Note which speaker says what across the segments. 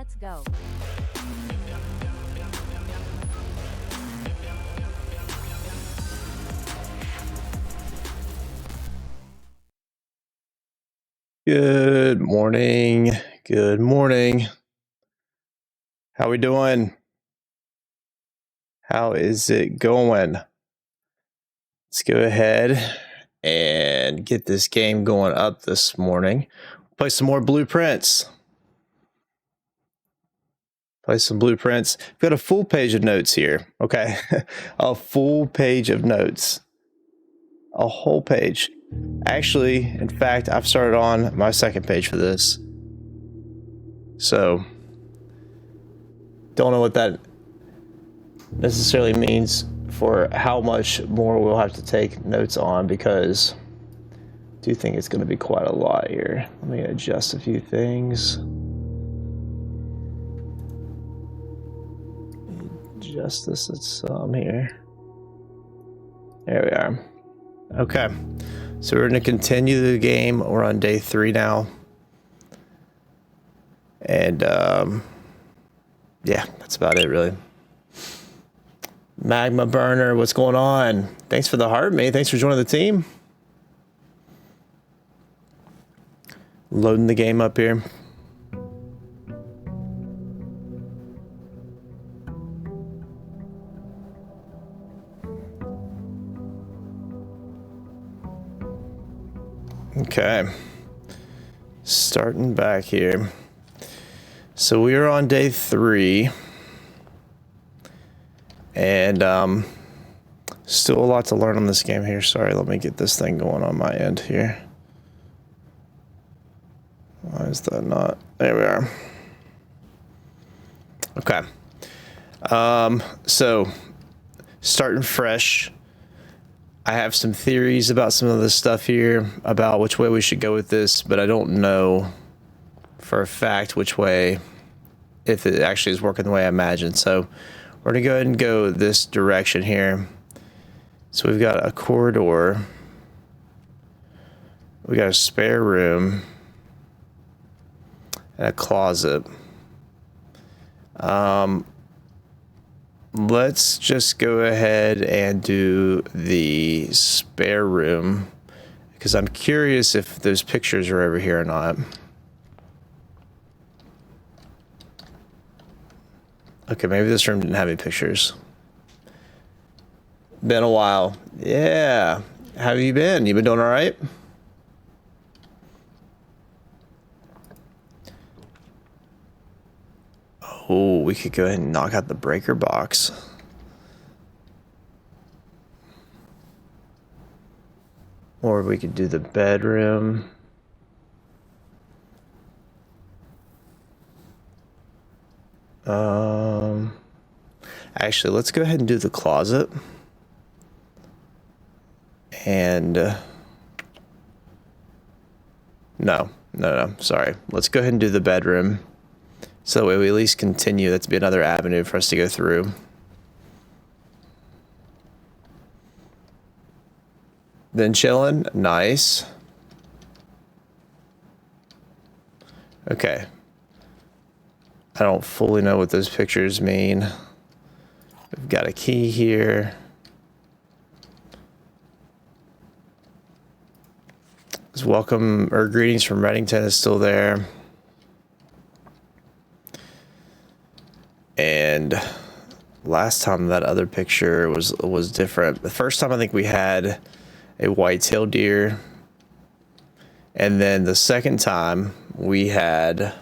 Speaker 1: Let's go.
Speaker 2: Good morning. Good morning. How we doing? How is it going? Let's go ahead and get this game going up this morning. Play some more blueprints. We've got a full page of notes here. Okay. A full page of notes. A whole page. Actually, in fact, I've started on my second page for this. So, don't know what that necessarily means for how much more we'll have to take notes on, because I do think it's going to be quite a lot here. Let me adjust a few things. Adjust this at some here. There we are. Okay, so we're going to continue the game. We're on day 3 now. And yeah, that's about it really. Magma Burner, what's going on? Thanks for the heart, mate. Thanks for joining the team. Loading the game up here. Okay. Starting back here. So we are on day 3. And still a lot to learn on this game here. Sorry, let me get this thing going on my end here. Why is that not? There we are. Okay. So starting fresh. I have some theories about some of this stuff here, about which way we should go with this, but I don't know for a fact which way, if it actually is working the way I imagine. So we're gonna go ahead and go this direction here. So we've got a corridor. We got a spare room and a closet. Let's just go ahead and do the spare room, because I'm curious if those pictures are over here or not. Okay, maybe this room didn't have any pictures. Been a while. Yeah. How have you been? You been doing all right? Oh, we could go ahead and knock out the breaker box. Or we could do the bedroom. Actually, let's go ahead and do the closet. And no, sorry. Let's go ahead and do the bedroom. So that way we at least continue. That's be another avenue for us to go through. Then chilling. Nice. Okay. I don't fully know what those pictures mean. We've got a key here. Welcome or greetings from Reddington is still there. And last time that other picture was different. The first time I think we had a white-tailed deer. And then the second time we had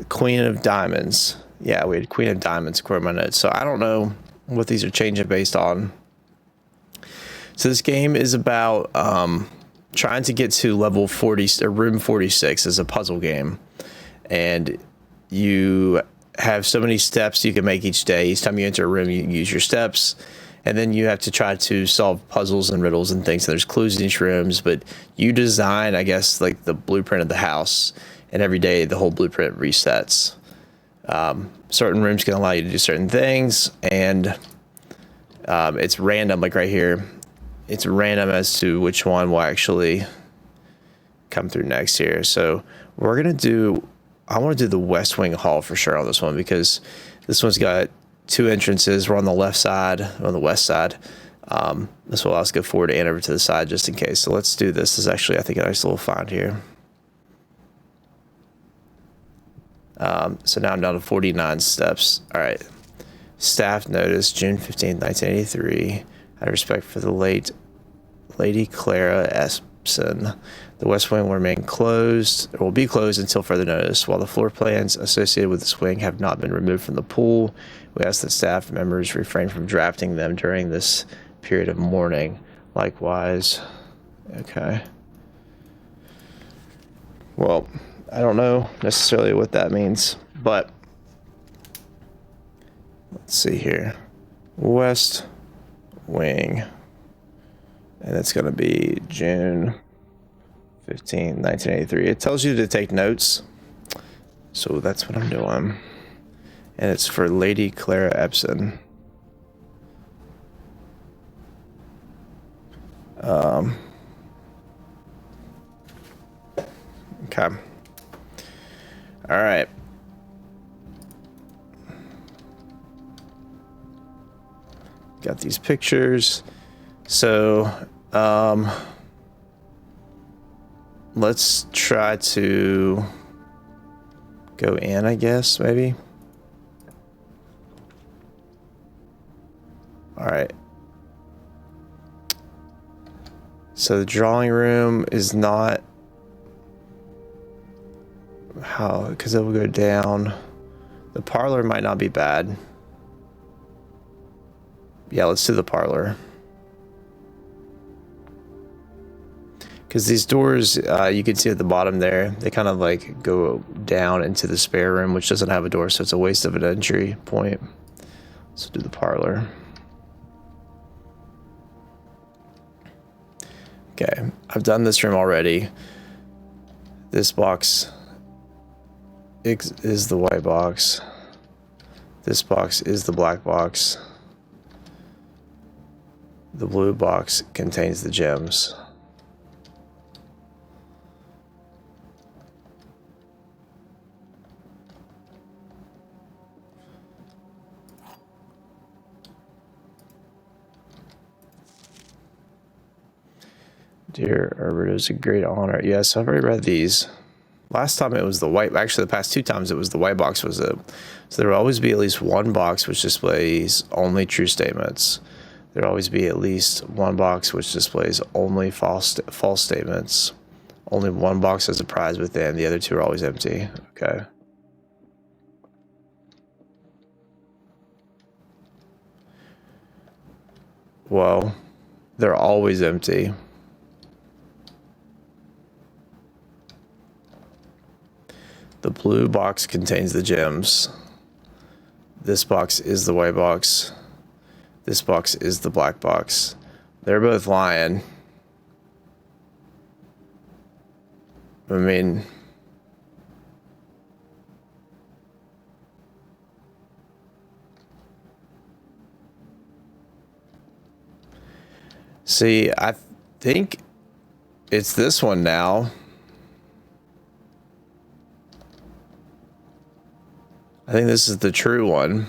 Speaker 2: Queen of Diamonds. Yeah, we had Queen of Diamonds according to my notes. So I don't know what these are changing based on. So this game is about trying to get to level 40 or room 46 as a puzzle game. And you have so many steps you can make each day. Each time you enter a room, you use your steps. And then you have to try to solve puzzles and riddles and things. And there's clues in each rooms, but you design, I guess, like the blueprint of the house. And every day the whole blueprint resets. Certain rooms can allow you to do certain things, and it's random. Like right here, it's random as to which one will actually come through next here. So we're gonna do, I want to do the West Wing Hall for sure on this one, because this one's got 2 entrances. We're on the left side, on the west side. This will allow us to go forward and over to the side just in case. So let's do this. This is actually, I think, a nice little find here. So now I'm down to 49 steps. All right. Staff notice, June 15th, 1983. Out of respect for the late Lady Clara Espson, the West Wing will remain closed, or will be closed until further notice. While the floor plans associated with this wing have not been removed from the pool, we ask that staff members refrain from drafting them during this period of mourning. Likewise, okay. Well, I don't know necessarily what that means, but let's see here. West Wing. And it's going to be June 15, 1983. It tells you to take notes. So that's what I'm doing. And it's for Lady Clara Espson. Okay. All right. Got these pictures. So, let's try to go in, I guess, maybe. All right. So the drawing room is not how, because it will go down. The parlor might not be bad. Yeah, let's do the parlor. Because these doors, you can see at the bottom there, they kind of like go down into the spare room, which doesn't have a door, so it's a waste of an entry point. So do the parlor. Okay, I've done this room already. This box is the white box. This box is the black box. The blue box contains the gems. Dear Herbert, it was a great honor. Yes, I've already read these. Last time it was the white. Actually, the past 2 times it was the white box. So there will always be at least one box which displays only true statements. There will always be at least one box which displays only false statements. Only one box has a prize within. The other 2 are always empty. Okay. Well, they're always empty. The blue box contains the gems. This box is the white box. This box is the black box. They're both lying. I mean, see, I think it's this one now. I think this is the true one.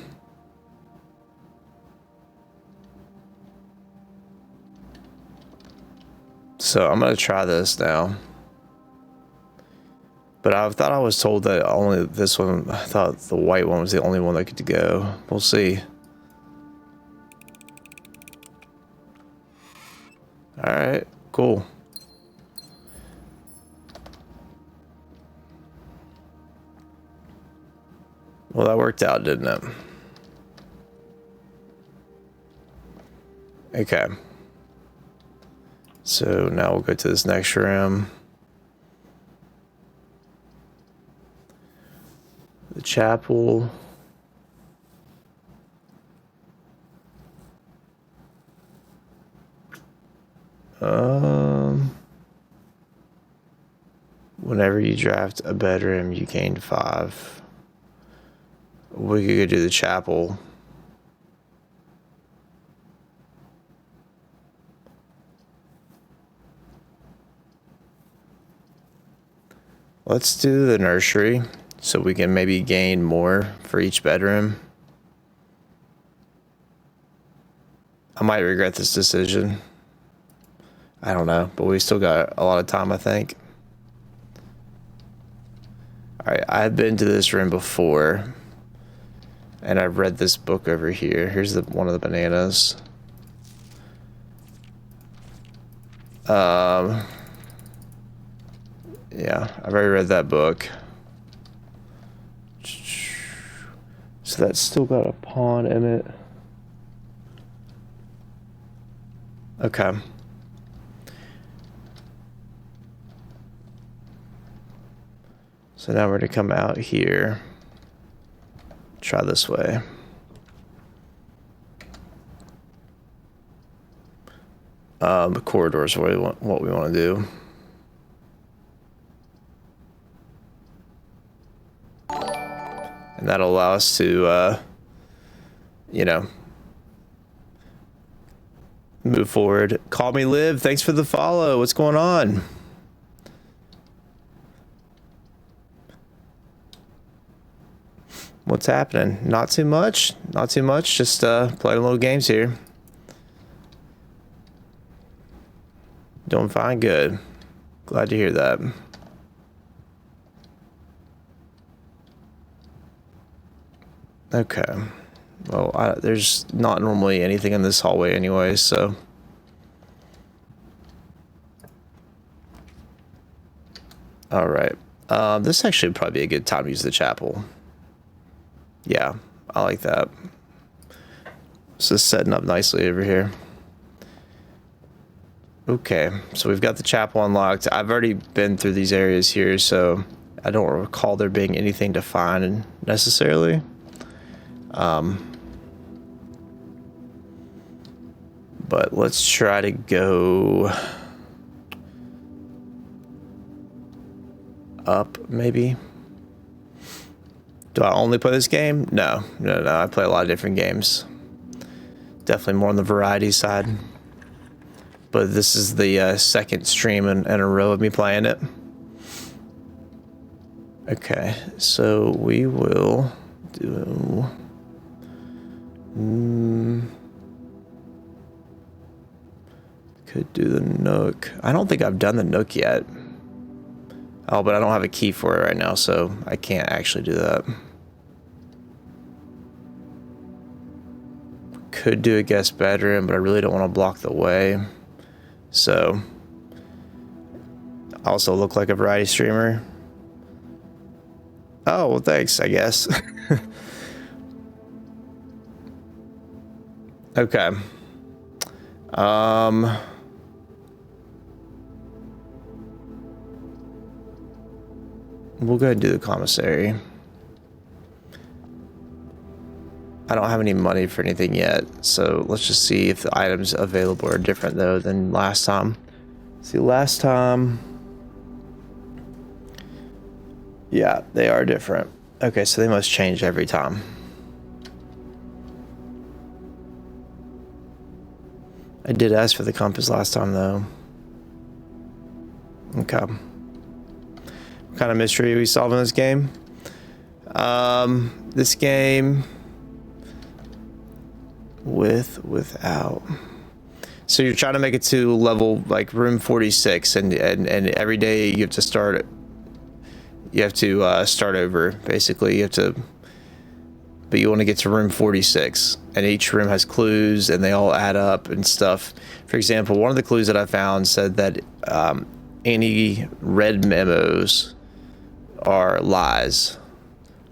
Speaker 2: So I'm going to try this now. But I thought I was told that only this one, I thought the white one was the only one that could go. We'll see. All right, cool. Well, that worked out, didn't it? Okay. So now we'll go to this next room. The chapel. Whenever you draft a bedroom, you gain 5. We could go do the chapel. Let's do the nursery so we can maybe gain more for each bedroom. I might regret this decision. I don't know, but we still got a lot of time, I think. All right, I've been to this room before, and I've read this book over here. Here's one of the bananas. Yeah, I've already read that book. So that's still got a pawn in it. Okay. So now we're gonna come out here. Try this way. The corridors what we want to do. And that'll allow us to, you know, move forward. Call me Liv. Thanks for the follow. What's going on? What's happening? Not too much. Not too much. Just playing little games here. Doing fine. Good. Glad to hear that. Okay. Well, there's not normally anything in this hallway anyway, so. All right. This actually would probably be a good time to use the chapel. Yeah, I like that. So it's setting up nicely over here. Okay, so we've got the chapel unlocked. I've already been through these areas here, so I don't recall there being anything to find necessarily. But let's try to go up, maybe. Do I only play this game? No. I play a lot of different games. Definitely more on the variety side. But this is the second stream in a row of me playing it. Okay, so we will do... could do the Nook. I don't think I've done the Nook yet. Oh, but I don't have a key for it right now, so I can't actually do that. Could do a guest bedroom, but I really don't want to block the way. So, I also look like a variety streamer. Oh, well, thanks, I guess. Okay. We'll go ahead and do the commissary. I don't have any money for anything yet, so let's just see if the items available are different though than last time. See, last time, yeah, they are different. Okay, so they must change every time. I did ask for the compass last time though. Okay. What kind of mystery are we solving this game? This game without. So you're trying to make it to level like room 46, and every day you have to start. You have to start over. Basically, you have to. But you want to get to room 46, and each room has clues, and they all add up and stuff. For example, one of the clues that I found said that any red memos are lies,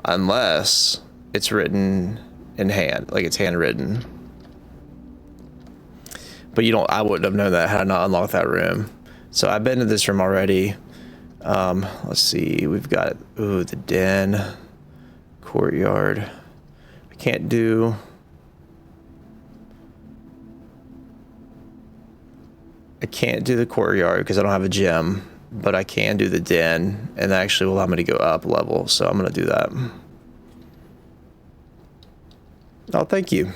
Speaker 2: unless it's written in hand, like it's handwritten. But you don't. I wouldn't have known that had I not unlocked that room. So I've been to this room already. Let's see. We've got the den, courtyard. I can't do. I can't do the courtyard because I don't have a gem, but I can do the den, and that actually will allow me to go up level. So I'm gonna do that. Oh, thank you.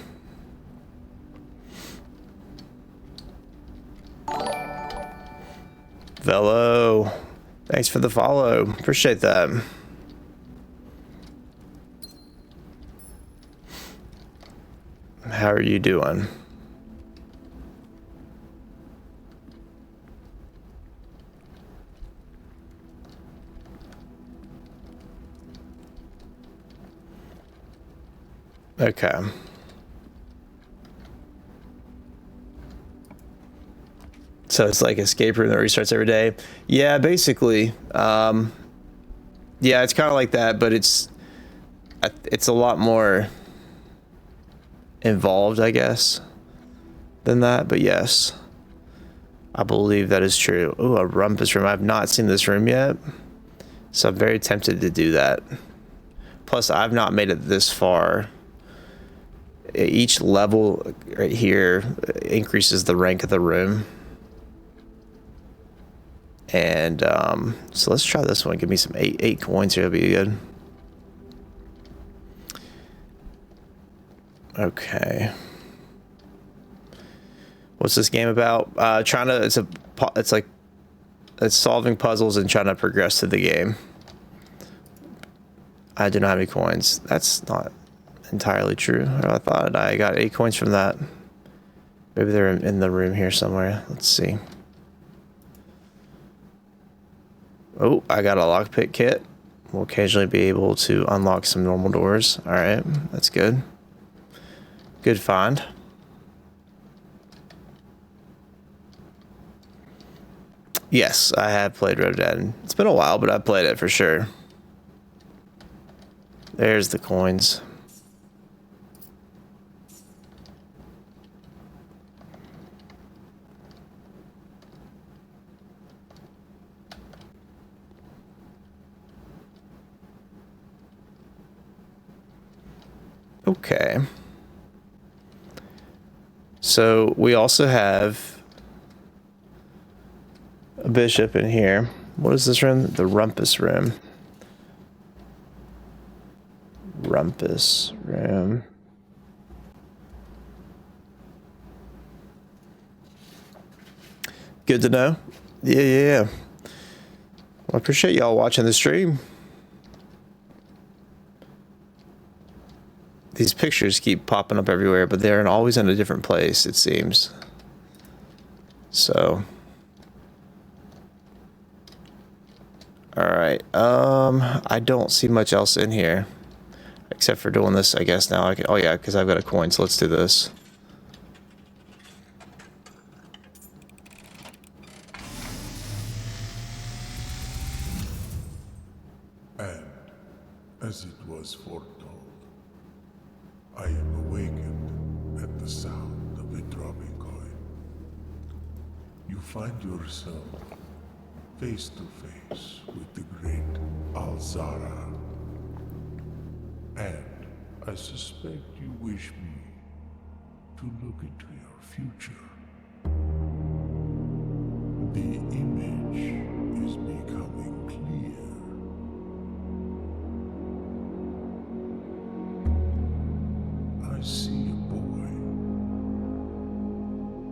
Speaker 2: Velo, Thanks for the follow. Appreciate that. How are you doing? Okay. So it's like escape room that restarts every day. Yeah, basically. Yeah, it's kind of like that, but it's a lot more involved, I guess, than that. But yes, I believe that is true. Oh, a rumpus room. I've not seen this room yet, so I'm very tempted to do that. Plus, I've not made it this far. Each level right here increases the rank of the room. And so let's try this one. Give me some eight coins here. That'll be good. Okay. What's this game about? It's solving puzzles and trying to progress through the game. I do not have any coins. That's not entirely true. I thought I got 8 coins from that. Maybe they're in the room here somewhere. Let's see. Oh, I got a lockpick kit. We'll occasionally be able to unlock some normal doors. All right, that's good. Good find. Yes, I have played Red Dead. It's been a while, but I've played it for sure. There's the coins. Okay. So we also have a bishop in here. What is this room? The rumpus room. Rumpus room. Good to know. Yeah. Well, I appreciate y'all watching the stream. These pictures keep popping up everywhere, but they're always in a different place, it seems. So. Alright, I don't see much else in here. Except for doing this, I guess now. Oh yeah, because I've got a coin, so let's do this.
Speaker 1: And, as it was foretold, I am awakened at the sound of a dropping coin. You find yourself face to face with the great Alzara. And I suspect you wish me to look into your future. The image is becoming clear. I see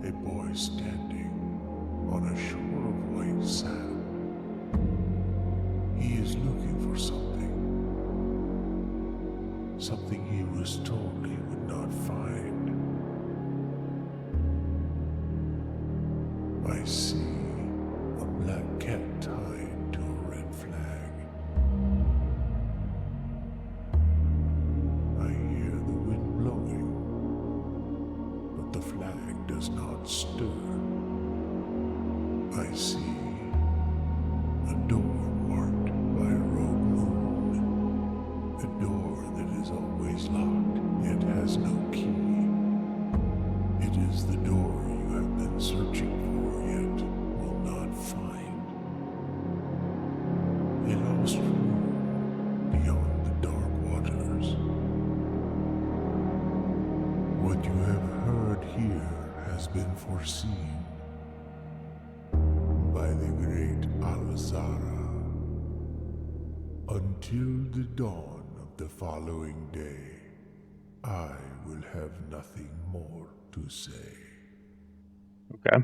Speaker 1: a boy standing on a shore of white sand. He is looking for something he was told he would not find. I see a black cat tied to a red flag. I hear the wind blowing, but the flag does not stir. I see a door marked by a rogue moon. A door that is always locked, yet has no key. It is the door you have been searching for, yet will not find. A lost room beyond the dark waters. What you have heard here has been foreseen by the great Alzara. Until the dawn of the following day, I will have nothing more to say.
Speaker 2: Okay.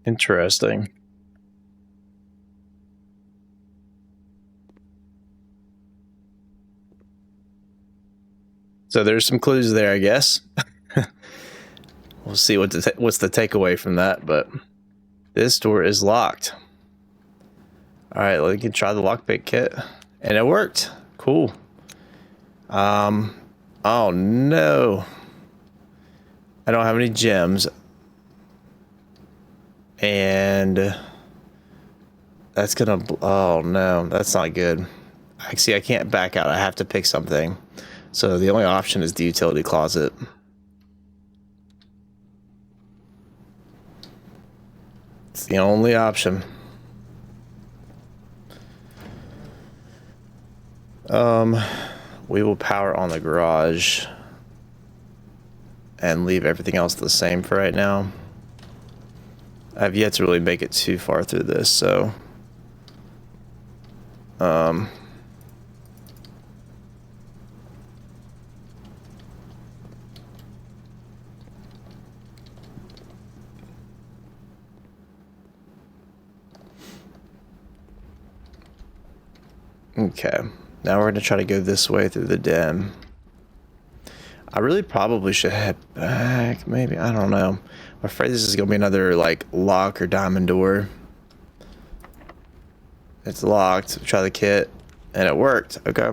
Speaker 2: Interesting. So there's some clues there, I guess. We'll see what's the takeaway from that, but this door is locked. All right, we can try the lockpick kit, and it worked. Cool. Oh no, I don't have any gems, and that's gonna. Oh no, that's not good. Actually, I can't back out. I have to pick something. So the only option is the utility closet. It's the only option. We will power on the garage and leave everything else the same for right now. I've yet to really make it too far through this, so okay. Now we're going to try to go this way through the den. I really probably should head back, maybe. I don't know. I'm afraid this is going to be another, like, lock or diamond door. It's locked. Try the kit. And it worked. Okay.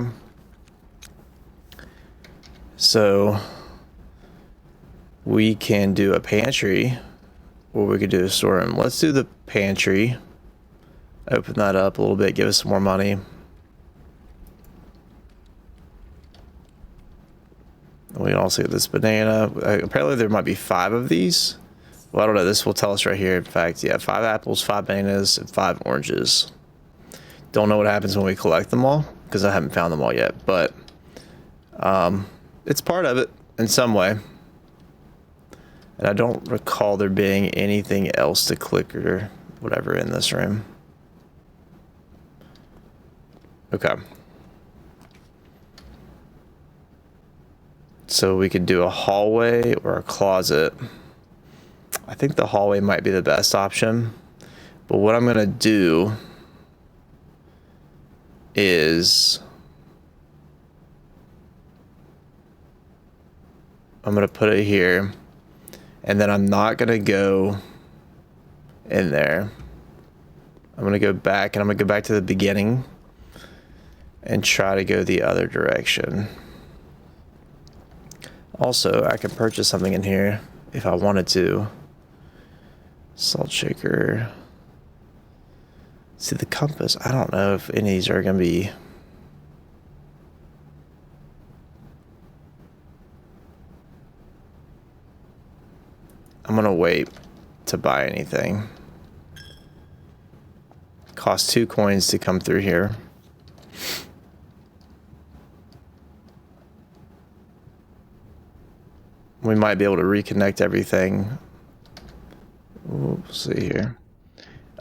Speaker 2: So, we can do a pantry, or we could do a storeroom. Let's do the pantry. Open that up a little bit. Give us some more money. We can also get this banana. Apparently there might be 5 of these. Well, I don't know. This will tell us right here. In fact, yeah, 5 apples, 5 bananas, and 5 oranges. Don't know what happens when we collect them all, because I haven't found them all yet. But it's part of it in some way. And I don't recall there being anything else to click or whatever in this room. Okay. So we could do a hallway or a closet. I think the hallway might be the best option. But what I'm going to do is I'm going to put it here. And then I'm not going to go in there. I'm going to go back, and I'm going to go back to the beginning and try to go the other direction. Also, I can purchase something in here if I wanted to. Salt shaker. See, the compass. I don't know if any of these are going to be... I'm going to wait to buy anything. Costs 2 coins to come through here. We might be able to reconnect everything. We'll see here.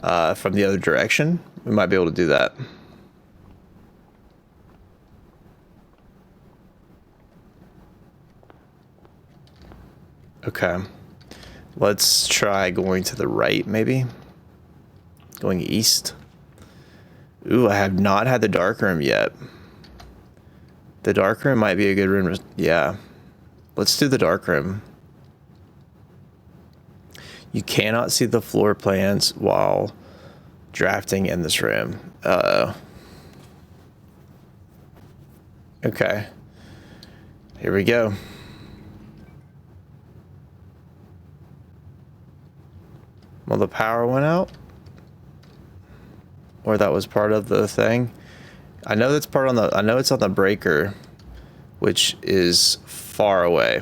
Speaker 2: From the other direction. We might be able to do that. Okay. Let's try going to the right, maybe. Going east. Ooh, I have not had the dark room yet. The dark room might be a good room. Yeah. Let's do the dark room. You cannot see the floor plans while drafting in this room. Okay. Here we go. Well, the power went out. Or that was part of the thing. I know that's part on the... I know it's on the breaker, which is far away.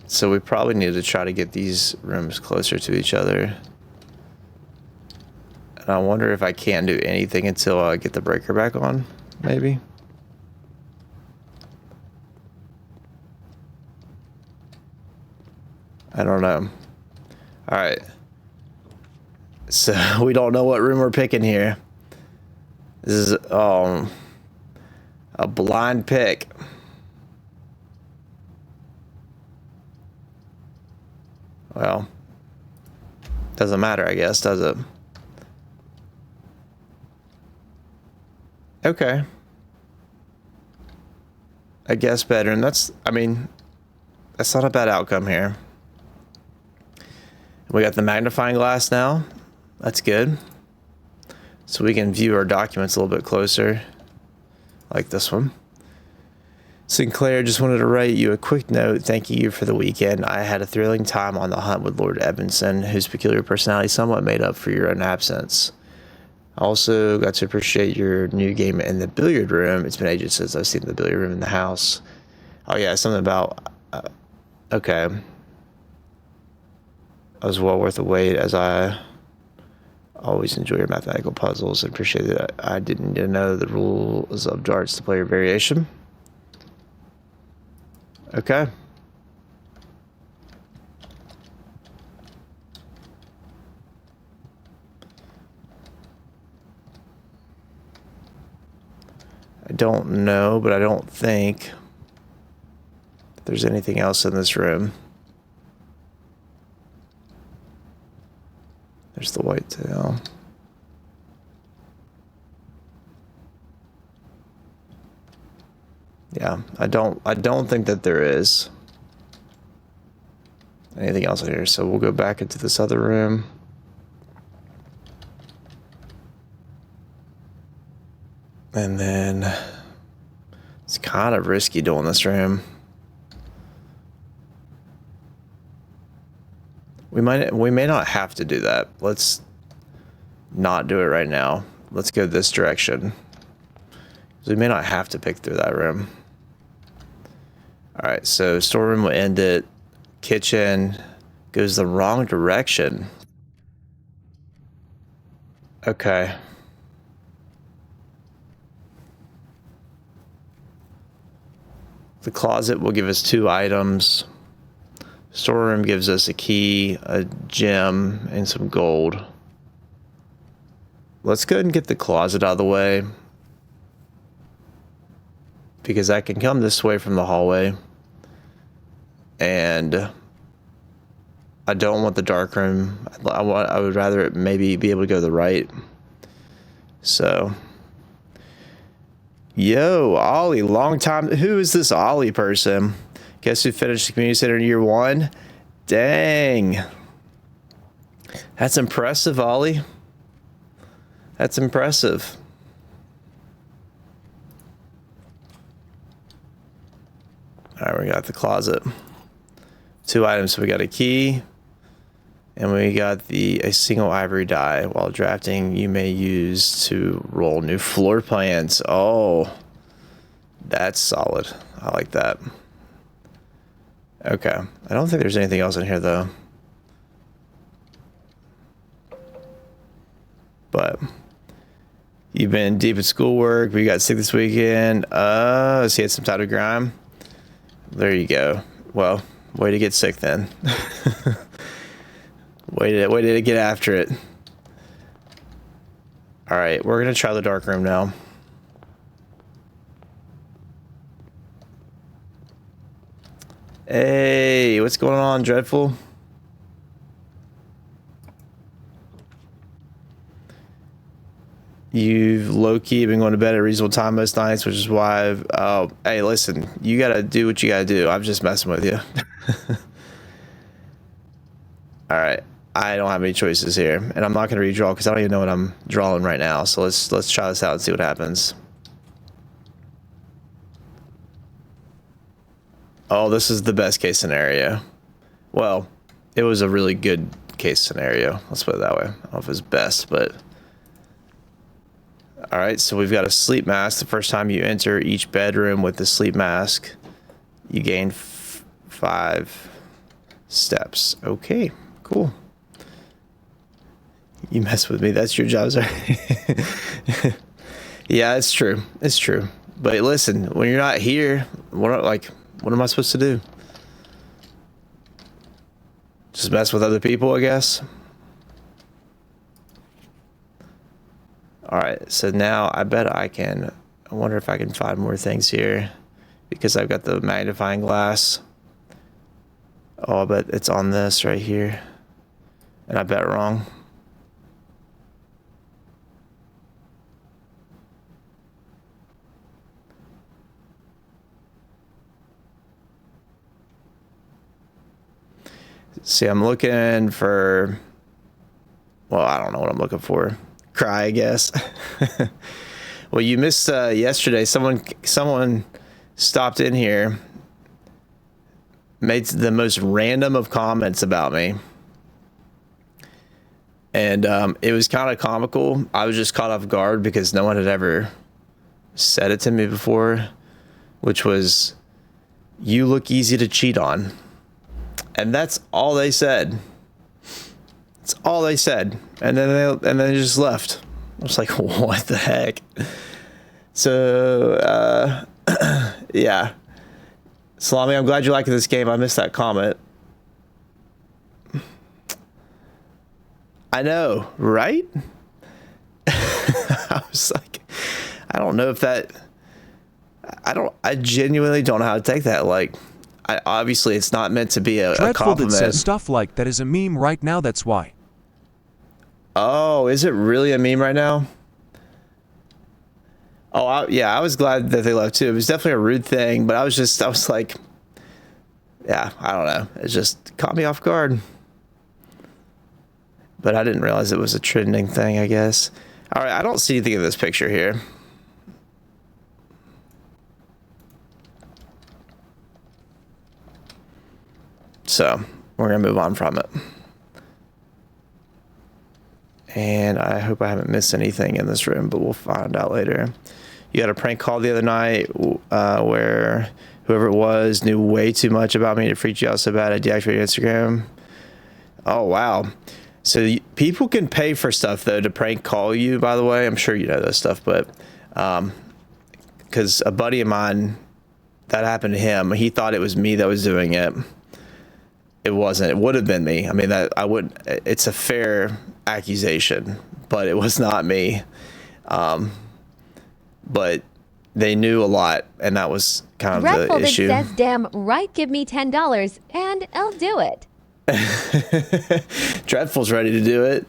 Speaker 2: So we probably need to try to get these rooms closer to each other. And I wonder if I can't do anything until I get the breaker back on, maybe. I don't know. All right. So we don't know what room we're picking here. This is a blind pick. Well, doesn't matter, I guess, does it? Okay. A guest bedroom. That's not a bad outcome here. We got the magnifying glass now. That's good. So we can view our documents a little bit closer, like this one. Sinclair, just wanted to write you a quick note. Thank you for the weekend. I had a thrilling time on the hunt with Lord Evanson, whose peculiar personality somewhat made up for your own absence. I also got to appreciate your new game in the billiard room. It's been ages since I've seen the billiard room in the house. Oh yeah, something about... okay. I was well worth the wait, as I always enjoy your mathematical puzzles and appreciate that I didn't need to know the rules of darts to play your variation. Okay. I don't know, but I don't think there's anything else in this room. There's the whitetail. Yeah, I don't think that there is anything else in here. So we'll go back into this other room. And then it's kind of risky doing this room. We may not have to do that. Let's not do it right now. Let's go this direction. So we may not have to pick through that room. All right, so storeroom will end it. Kitchen goes the wrong direction. Okay. The closet will give us 2 items. Storeroom gives us a key, a gem, and some gold. Let's go ahead and get the closet out of the way, because I can come this way from the hallway, and I don't want the dark room. I would rather it maybe be able to go to the right. So, yo, Ollie, long time. Who is this Ollie person? Guess who finished the community center in year 1? Dang. That's impressive, Ollie. That's impressive. All right, we got the closet. 2 items. So we got a key, and we got a single ivory die. While drafting, you may use to roll new floor plans. Oh, that's solid. I like that. Okay. I don't think there's anything else in here, though. But you've been deep in schoolwork. We got sick this weekend. So you had some time to grind. There you go. Well, way to get sick then. way to get after it. All right, we're gonna try the dark room now. Hey, what's going on, Dreadful? You've low-key been going to bed at a reasonable time most nights, which is why hey, listen, you gotta do what you gotta do. I'm just messing with you. All right, I don't have any choices here, and I'm not gonna redraw because I don't even know what I'm drawing right now. So let's try this out and see what happens. Oh, this is the best case scenario. Well, it was a really good case scenario. Let's put it that way. I don't know if it's best, but... All right, so we've got a sleep mask. The first time you enter each bedroom with the sleep mask, you gain 5 steps. Okay, cool. You mess with me. That's your job, sorry. Yeah, it's true. It's true. But listen, when you're not here, what am I supposed to do? Just mess with other people, I guess. All right, so now I bet I wonder if I can find more things here because I've got the magnifying glass. Oh, I bet it's on this right here. And I bet wrong. See, I'm looking for, well, I don't know what I'm looking for. Cry, I guess. Well, you missed yesterday. Someone stopped in here, made the most random of comments about me. And it was kind of comical. I was just caught off guard because no one had ever said it to me before, which was, "You look easy to cheat on." And that's all they said. That's all they said. And then they just left. I was like, what the heck? So, yeah. Salami, I'm glad you like this game. I missed that comment. I know, right? I was like, I don't know if that, I genuinely don't know how to take that. Like, obviously it's not meant to be a compliment.
Speaker 3: That says stuff like, "That is a meme right now, that's why."
Speaker 2: Oh, is it really a meme right now? Oh, yeah, I was glad that they left too. It was definitely a rude thing, but I was like, yeah, I don't know. It just caught me off guard. But I didn't realize it was a trending thing, I guess. All right, I don't see anything in this picture here. So we're going to move on from it. And I hope I haven't missed anything in this room, but we'll find out later. You had a prank call the other night where whoever it was knew way too much about me to freak you out so bad I deactivated Instagram. Oh, wow. So people can pay for stuff, though, to prank call you, by the way. I'm sure you know this stuff, but because a buddy of mine, that happened to him. He thought it was me that was doing it. It wasn't. It would have been me. I mean, it's a fair accusation, but it was not me. But they knew a lot, and that was kind of the issue.
Speaker 4: Says, "Damn right, give me $10 and I'll do it."
Speaker 2: Dreadful's ready to do it.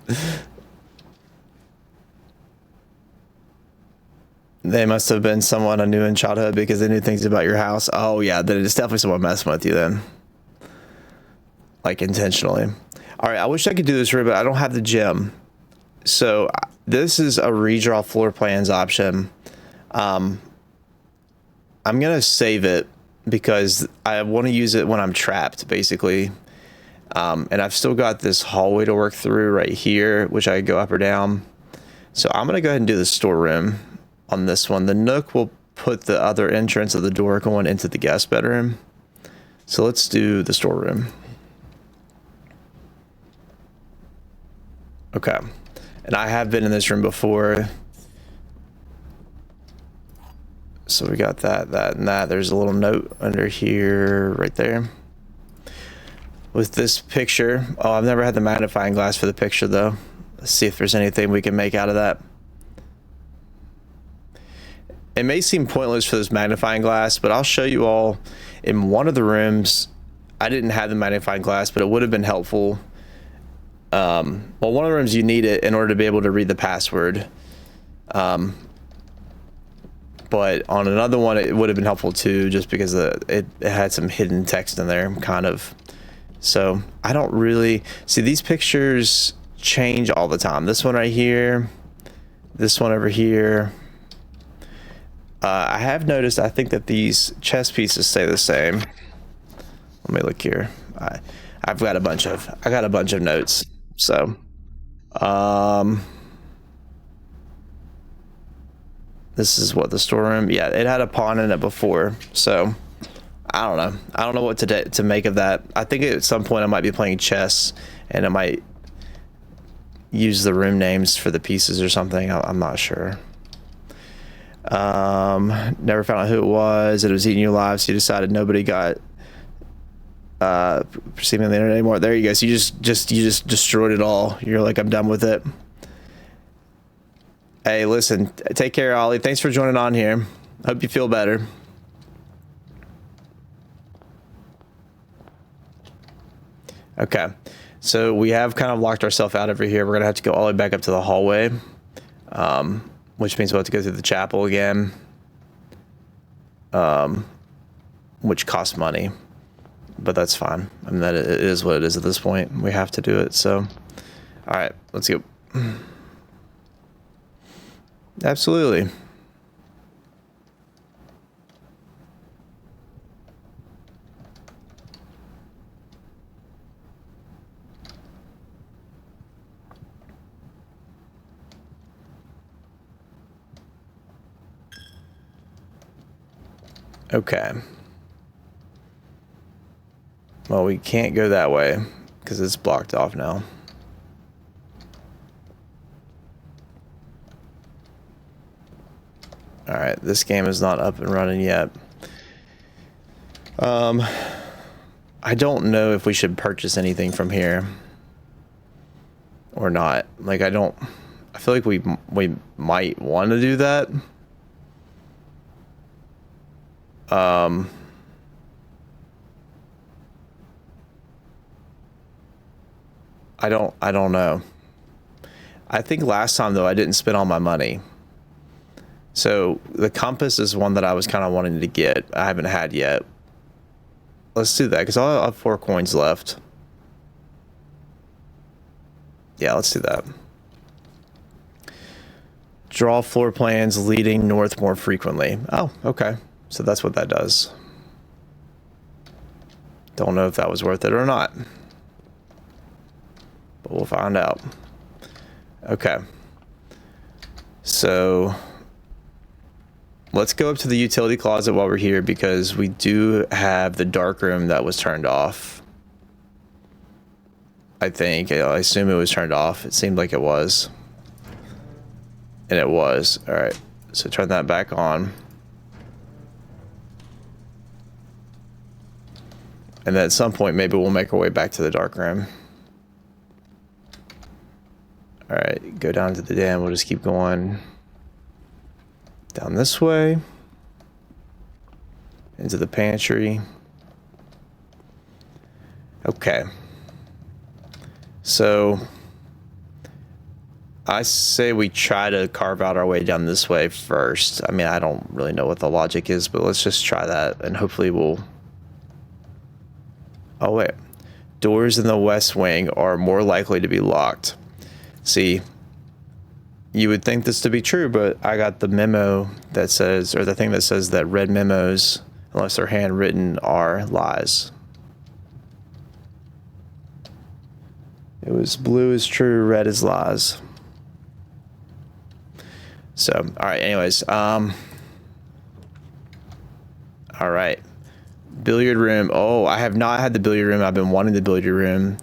Speaker 2: They must have been someone I knew in childhood because they knew things about your house. Oh yeah, then it's definitely someone messing with you then. Like intentionally. All right, I wish I could do this room, but I don't have the gym. So this is a redraw floor plans option. I'm gonna save it because I want to use it when I'm trapped, basically. And I've still got this hallway to work through right here, which I go up or down. So I'm gonna go ahead and do the storeroom on this one. The Nook will put the other entrance of the door going into the guest bedroom. So let's do the storeroom. Okay. And I have been in this room before. So we got that, and that. There's a little note under here, right there. With this picture. Oh, I've never had the magnifying glass for the picture, though. Let's see if there's anything we can make out of that. It may seem pointless for this magnifying glass, but I'll show you all in one of the rooms. I didn't have the magnifying glass, but it would have been helpful. Well, one of the rooms you need it in order to be able to read the password. But on another one, it would have been helpful too, just because it had some hidden text in there, kind of. So I don't really see, these pictures change all the time. This one right here, this one over here. I have noticed, I think that these chess pieces stay the same. Let me look here. I got a bunch of notes. So, this is what the storeroom. Yeah, it had a pawn in it before. So, I don't know. I don't know what to make of that. I think at some point I might be playing chess, and I might use the room names for the pieces or something. I'm not sure. Never found out who it was. It was eating you alive, so you decided nobody got perceiving on the internet anymore. There you go. So you just destroyed it all. You're like, I'm done with it. Hey, listen, take care, Ollie. Thanks for joining on here. Hope you feel better. Okay, so we have kind of locked ourselves out over here. We're gonna have to go all the way back up to the hallway, which means we'll have to go through the chapel again, which costs money. but that's fine. I mean, that it is what it is at this point. We have to do it. So, all right, let's go. Absolutely. Okay. Well, we can't go that way because it's blocked off now. All right, this game is not up and running yet. I don't know if we should purchase anything from here or not. Like, I feel like we might want to do that. I don't know. I think last time though I didn't spend all my money. So the compass is one that I was kind of wanting to get. I haven't had yet. Let's do that because I'll have 4 coins left. Yeah, let's do that. Draw floor plans leading north more frequently. Oh, okay. So that's what that does. Don't know if that was worth it or not. But we'll find out. Okay. So let's go up to the utility closet while we're here because we do have the dark room that was turned off. I think. I assume it was turned off. It seemed like it was. And it was. All right. So turn that back on. And then at some point, maybe we'll make our way back to the dark room. All right, go down to the dam. We'll just keep going down this way into the pantry. Okay. So I say we try to carve out our way down this way first. I mean, I don't really know what the logic is, but let's just try that and hopefully we'll... Oh, wait. Doors in the west wing are more likely to be locked. See, you would think this to be true, but I got the memo that says, or the thing that says that red memos, unless they're handwritten, are lies. It was blue is true, red is lies. So, all right, anyways. All right. Billiard room. Oh, I have not had the billiard room. I've been wanting the billiard room.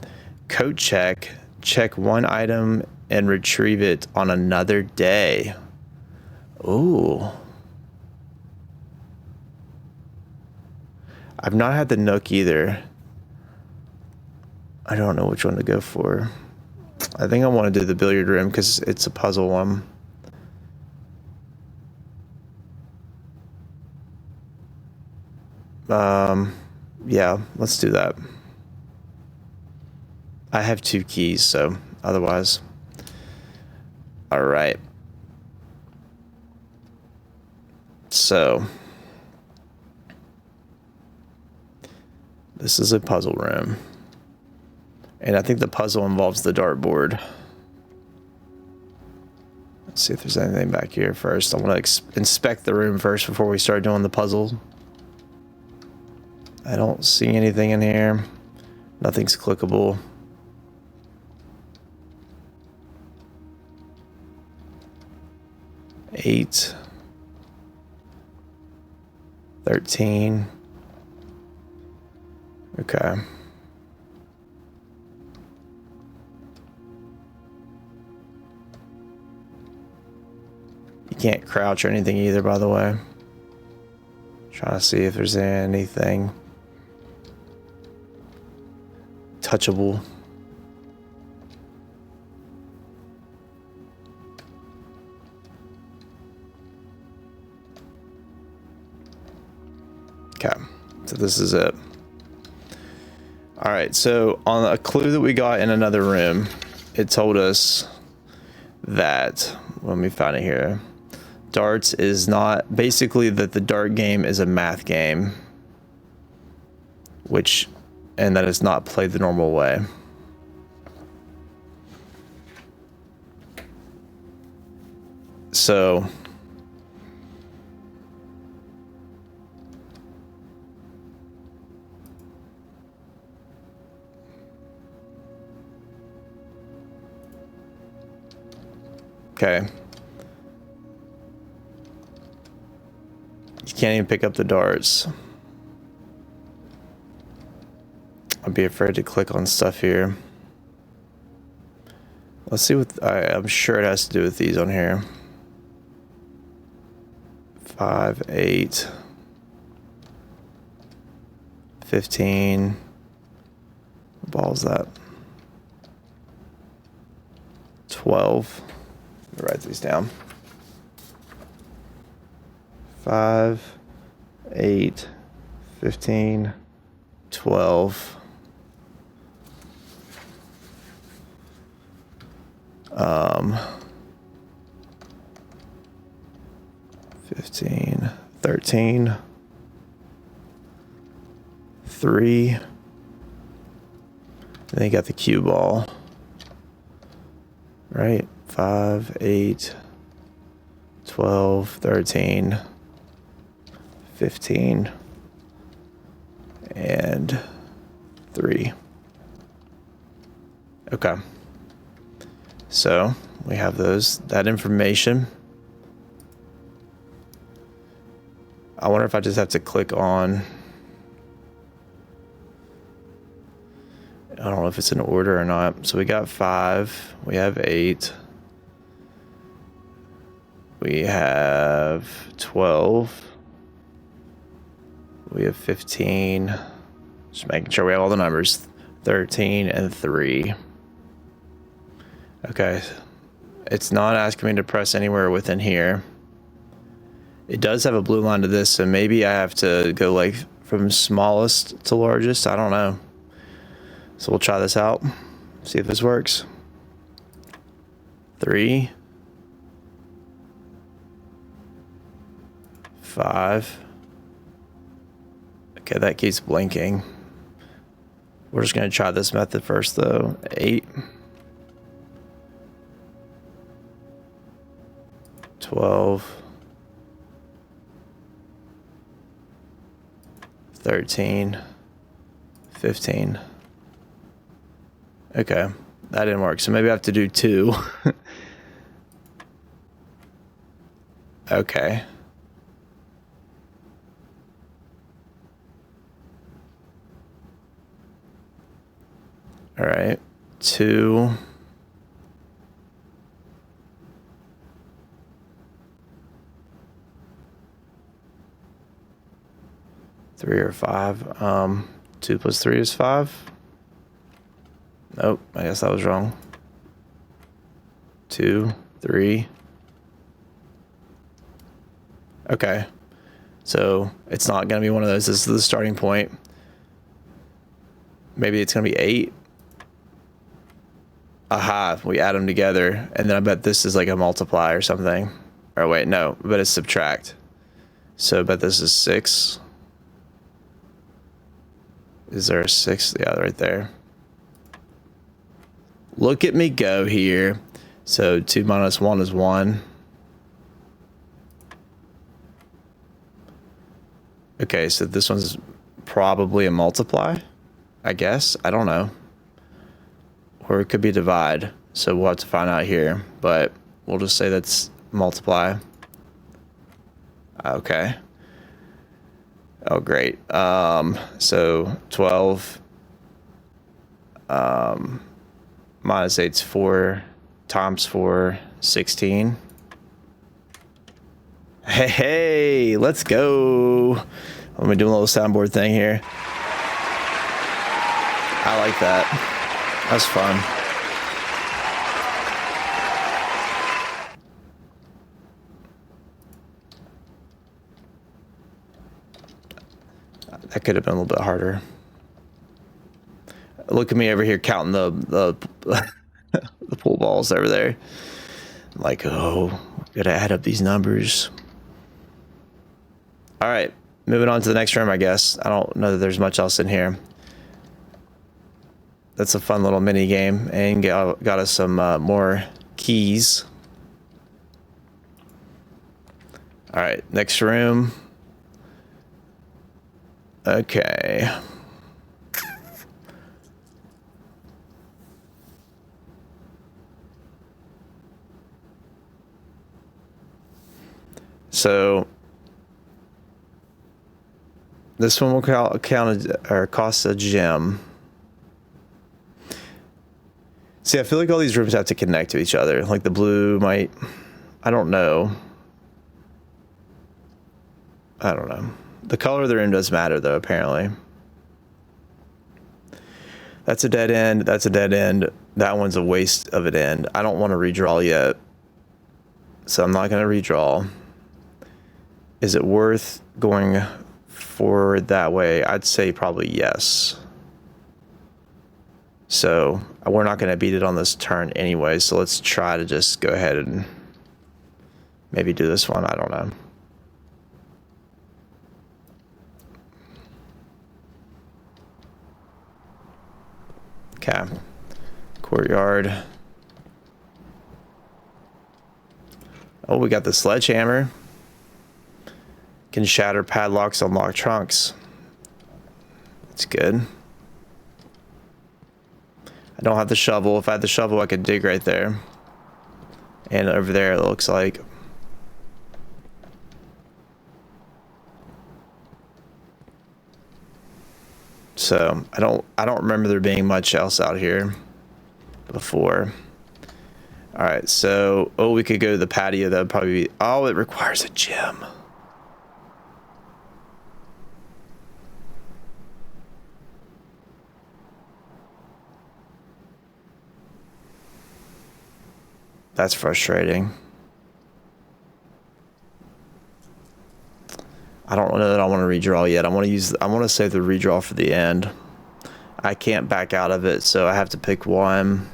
Speaker 2: Coat check. Check one item and retrieve it on another day. Ooh. I've not had the Nook either. I don't know which one to go for. I think I want to do the billiard room because it's a puzzle one. Yeah, let's do that. I have 2 keys, so otherwise. All right. So this is a puzzle room. And I think the puzzle involves the dartboard. Let's see if there's anything back here first. I want to inspect the room first before we start doing the puzzle. I don't see anything in here. Nothing's clickable. Eight. 13. Okay. You can't crouch or anything either, by the way. Trying to see if there's anything touchable. Okay, so this is it. All right, so on a clue that we got in another room, it told us that, let me find it here. Darts is not, basically that the dart game is a math game, which and that it's not played the normal way. So okay. You can't even pick up the darts. I'd be afraid to click on stuff here. Let's see what I'm sure it has to do with these on here. 5, 8, 15. What ball is that? 12. Let me write these down. 5, 8, 15, 12. 15, 13, 3. And then you got the cue ball. Right? 5, 8, 12, 13, 15, and 3. Okay. So we have that information. I wonder if I just have to click on, I don't know if it's in order or not. So we got 5, we have 8, we have 12, we have 15, just making sure we have all the numbers, 13 and 3. Okay, it's not asking me to press anywhere within here. It does have a blue line to this, so maybe I have to go like from smallest to largest. I don't know. So we'll try this out, see if this works. 3, 5. Okay, that keeps blinking. We're just gonna try this method first though. 8. 12, 13, 15. Okay, that didn't work. So maybe I have to do 2. Okay. All right, 2. 3 or 5. 2 plus 3 is 5. Nope, I guess that was wrong. 2, 3. Okay, so it's not going to be one of those. This is the starting point. Maybe it's going to be 8. Aha, we add them together, and then I bet this is like a multiply or something. Or wait, no, but it's subtract. So I bet this is 6. Is there a 6? Yeah, right there. Look at me go here. So 2 minus 1 is 1. Okay, so this one's probably a multiply, I guess. I don't know. Or it could be divide. So we'll have to find out here. But we'll just say that's multiply. Okay. Oh, great. So 12 minus 8's 4 times 4, 16. Hey, let's go. I'm gonna do a little soundboard thing here. I like that. That's fun. That could have been a little bit harder. Look at me over here counting the the pool balls over there. I'm like, oh, gotta add up these numbers. All right, moving on to the next room, I guess. I don't know that there's much else in here. that's a fun little mini game, and got us some more keys. All right, next room. Okay. So this one will count or cost a gem. See, I feel like all these rooms have to connect to each other. Like the blue might, I don't know. I don't know. The color of the room does matter though, apparently. That's a dead end. That's a dead end. That one's a waste of an end. I don't want to redraw yet. So I'm not going to redraw. Is it worth going forward that way? I'd say probably yes. So we're not going to beat it on this turn anyway. So let's try to just go ahead and maybe do this one. I don't know. Okay. Courtyard. Oh, we got the sledgehammer. Can shatter padlocks, unlock trunks. That's good. I don't have the shovel. If I had the shovel, I could dig right there. And over there, it looks like. So I don't remember there being much else out here before. All right, so we could go to the patio. That would probably be. Oh, it requires a gym. That's frustrating. I don't know that I want to redraw yet. I want to save the redraw for the end. I can't back out of it, so I have to pick one.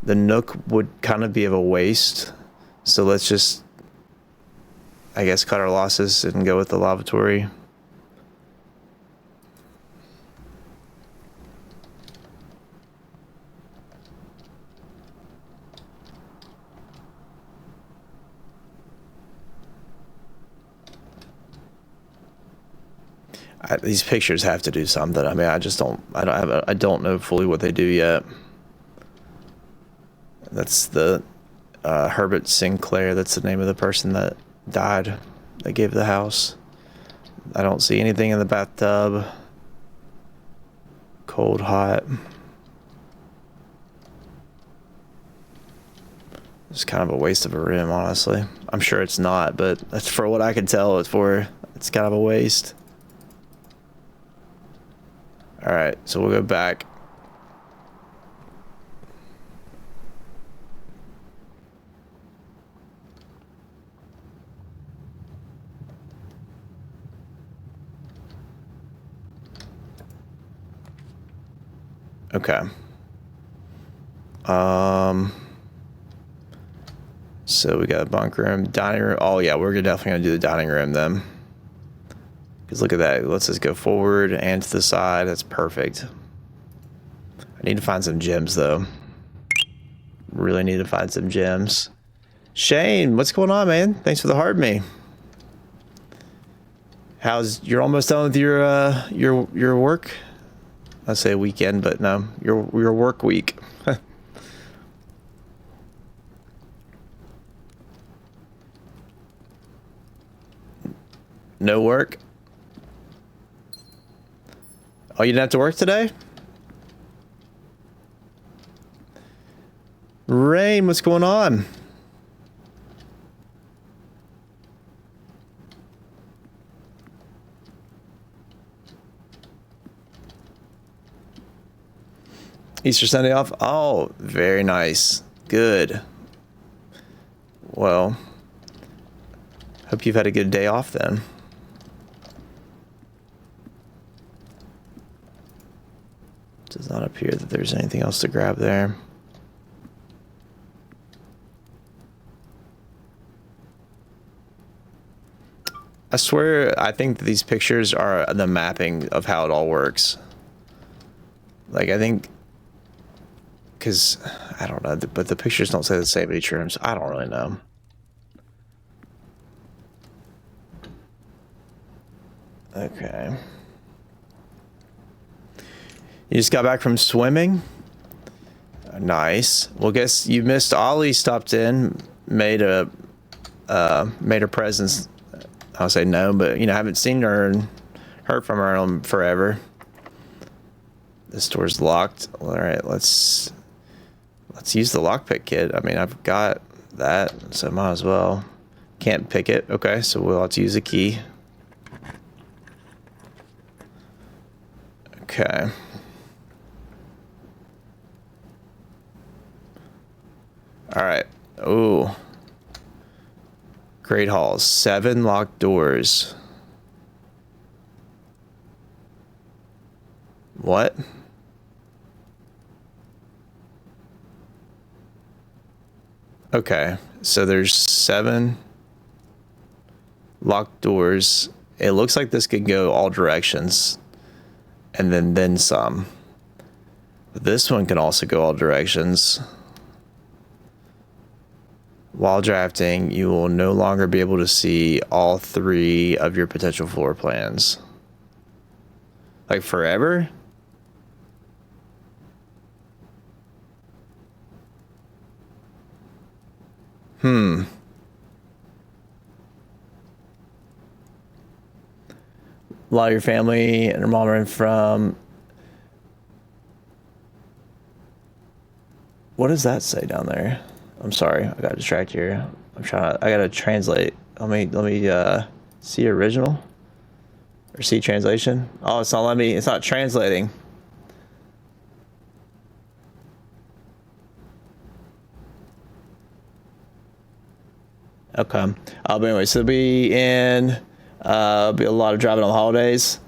Speaker 2: The Nook would kind of be of a waste. So let's just, I guess, cut our losses and go with the lavatory. These pictures have to do something. I mean, I don't know fully what they do yet. That's the Herbert Sinclair. That's the name of the person that died. That gave the house. I don't see anything in the bathtub. Cold, hot. It's kind of a waste of a room, honestly. I'm sure it's not, but that's for what I can tell. It's kind of a waste. All right, so we'll go back. Okay. So we got a bunk room, dining room. Oh yeah, we're definitely gonna do the dining room then. Because look at that. Let's just go forward and to the side. That's perfect. I need to find some gems, though. Really need to find some gems. Shane, what's going on, man? Thanks for the hard me. You're almost done with your work? I say weekend, but no, your work week. No work? Oh, you didn't have to work today? Rain, what's going on? Easter Sunday off? Oh, very nice. Good. Well, hope you've had a good day off then. Does not appear that there's anything else to grab there. I swear, I think that these pictures are the mapping of how it all works. Like, I think because I don't know, but the pictures don't say the same in each room, so I don't really know. Okay. You just got back from swimming? Nice. Well, guess you missed Ollie stopped in, made her presence. I'll say no, but you know, haven't seen her and heard from her in forever. This door's locked. All right, let's use the lockpick kit. I mean, I've got that, so might as well. Can't pick it. Okay, so we'll have to use a key. Okay. All right. Ooh. Great halls. 7 locked doors. What? Okay. So there's 7 locked doors. It looks like this could go all directions. And then some. But this one can also go all directions. While drafting, you will no longer be able to see all 3 of your potential floor plans. Like forever? A lot of your family and your mom are from... What does that say down there? I'm sorry, I got distracted here. I gotta translate. Let me see original or see translation. Oh, it's not translating. Okay. But anyway, so be a lot of driving on the holidays.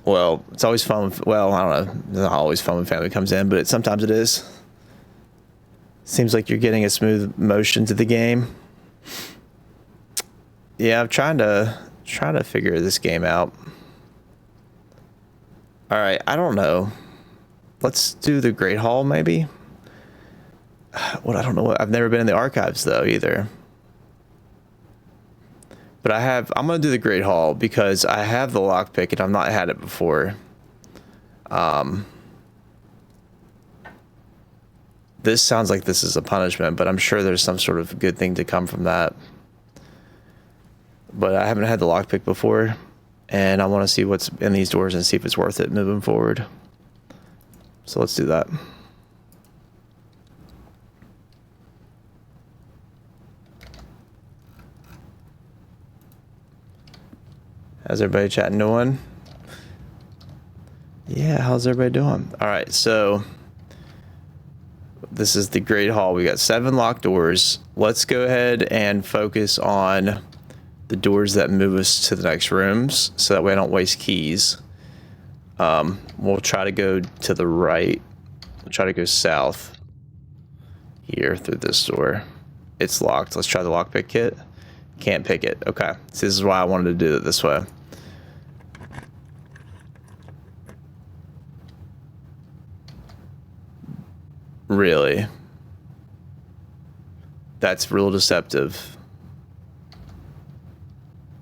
Speaker 2: Well, it's always fun. Well, I don't know. It's not always fun when family comes in, but sometimes it is. Seems like you're getting a smooth motion to the game. Yeah, I'm trying to figure this game out. All right, I don't know. Let's do the Great Hall, maybe. What I don't know. I've never been in the archives though either. But I'm gonna do the Great Hall because I have the lockpick and I've not had it before. This sounds like this is a punishment, but I'm sure there's some sort of good thing to come from that. But I haven't had the lockpick before, and I want to see what's in these doors and see if it's worth it moving forward. So let's do that. How's everybody chatting doing? Yeah, how's everybody doing? All right, so this is the Great Hall. We got 7 locked doors. Let's go ahead and focus on the doors that move us to the next rooms so that way I don't waste keys. We'll try to go to the right. We'll try to go south here through this door. It's locked. Let's try the lockpick kit. Can't pick it. Okay. So this is why I wanted to do it this way. Really? That's real deceptive.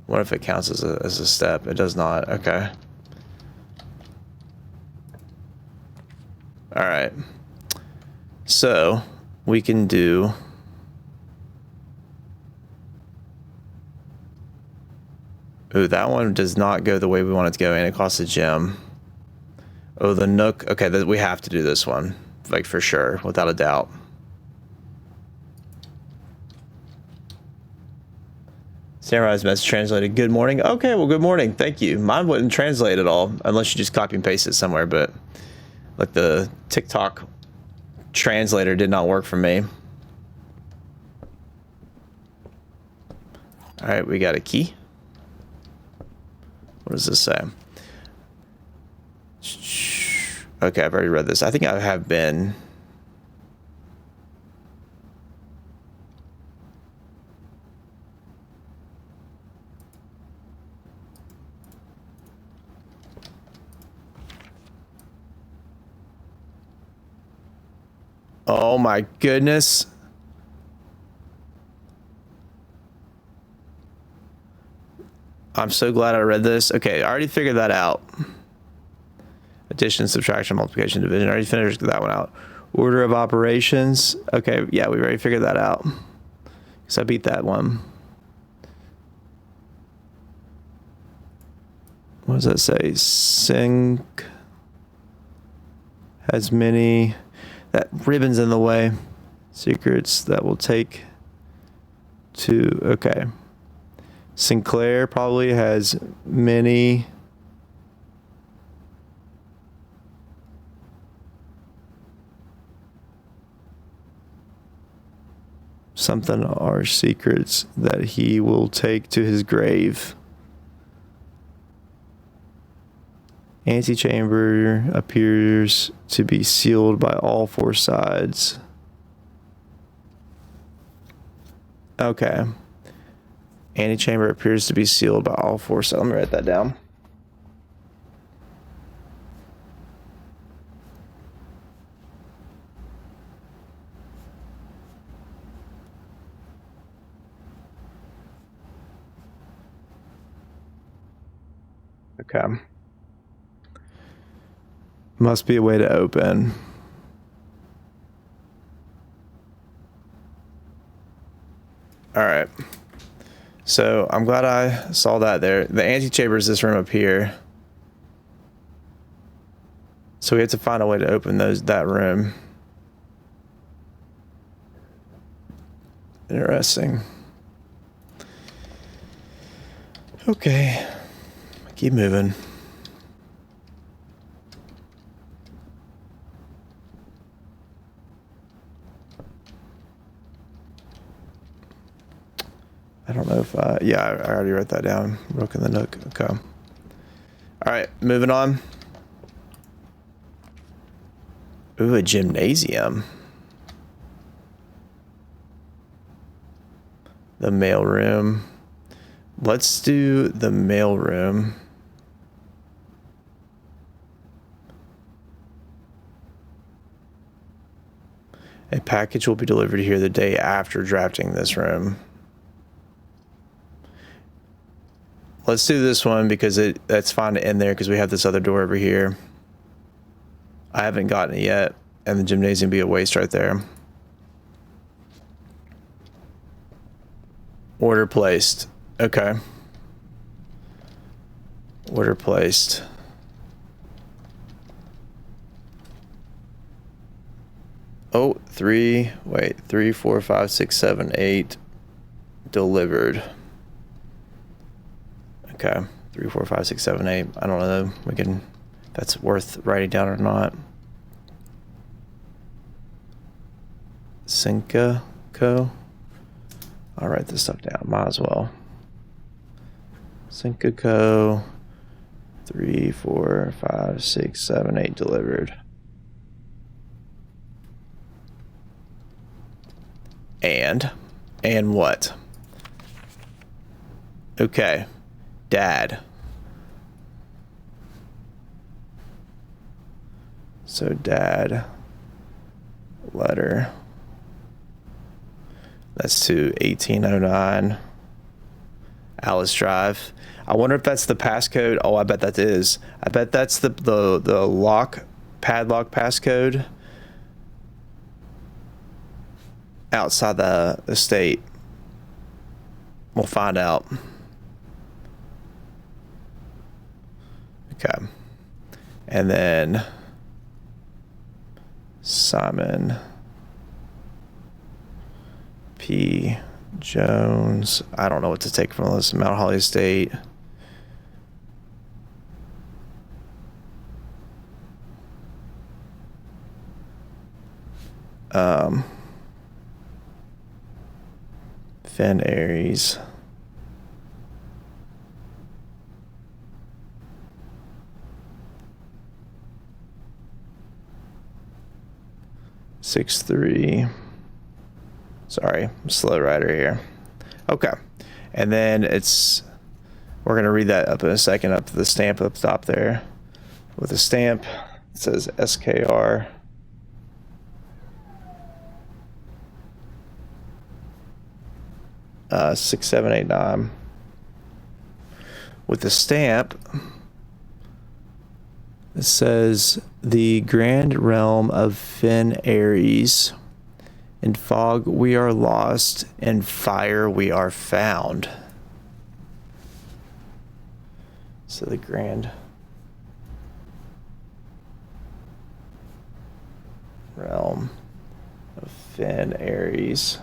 Speaker 2: What if it counts as a step? It does not. Okay. All right. So we can do... Ooh, that one does not go the way we want it to go, and it costs a gem. Oh, the Nook. Okay, we have to do this one. Like, for sure, without a doubt. Samurai's message translated, good morning. Okay, well, good morning. Thank you. Mine wouldn't translate at all, unless you just copy and paste it somewhere, but like the TikTok translator did not work for me. All right, we got a key. What does this say? Okay, I've already read this. I think I have been. Oh my goodness. I'm so glad I read this. Okay, I already figured that out. Addition, subtraction, multiplication, division. I already finished that one out. Order of operations. Okay, yeah, we already figured that out. Because I beat that one. What does that say? Sync has many. That ribbon's in the way. Secrets that will take to. Okay. Sinclair probably has many. Something are secrets that he will take to his grave. Antechamber appears to be sealed by all four sides. Okay. Antechamber appears to be sealed by all four sides. Let me write that down. Okay. Must be a way to open. All right. So I'm glad I saw that there. The antechamber is this room up here. So we have to find a way to open that room. Interesting. Okay. Keep moving. I don't know if yeah, I already wrote that down. Rook in the Nook. Okay. All right, moving on. Ooh, a gymnasium. The mail room. Let's do the mail room. A package will be delivered here the day after drafting this room. Let's do this one because that's fine to end there because we have this other door over here. I haven't gotten it yet, and the gymnasium be a waste right there. Order placed. Okay. Order placed. Oh, 3, 4, 5, 6, 7, 8 delivered. Okay, 3, 4, 5, 6, 7, 8. I don't know. We can, if that's worth writing down or not. Cinca Co. I'll write this stuff down. Might as well. Cinca Co. 3, 4, 5, 6, 7, 8 delivered. And what? Okay. Dad. So dad letter. That's to 1809 Alice Drive. I wonder if that's the passcode. Oh, I bet that is. I bet that's the padlock passcode outside the estate. We'll find out. Okay. And then Simon P. Jones. I don't know what to take from this. Mount Holly Estate. Fen Aries. Six, 3. Sorry, I'm a slow writer here. Okay. And then we're going to read that up in a second, up to the stamp up top there. With a stamp, it says SKR. 6789 with the stamp. It says the grand realm of Fen Ares. In fog we are lost, in fire we are found. So the grand realm of Fen Ares.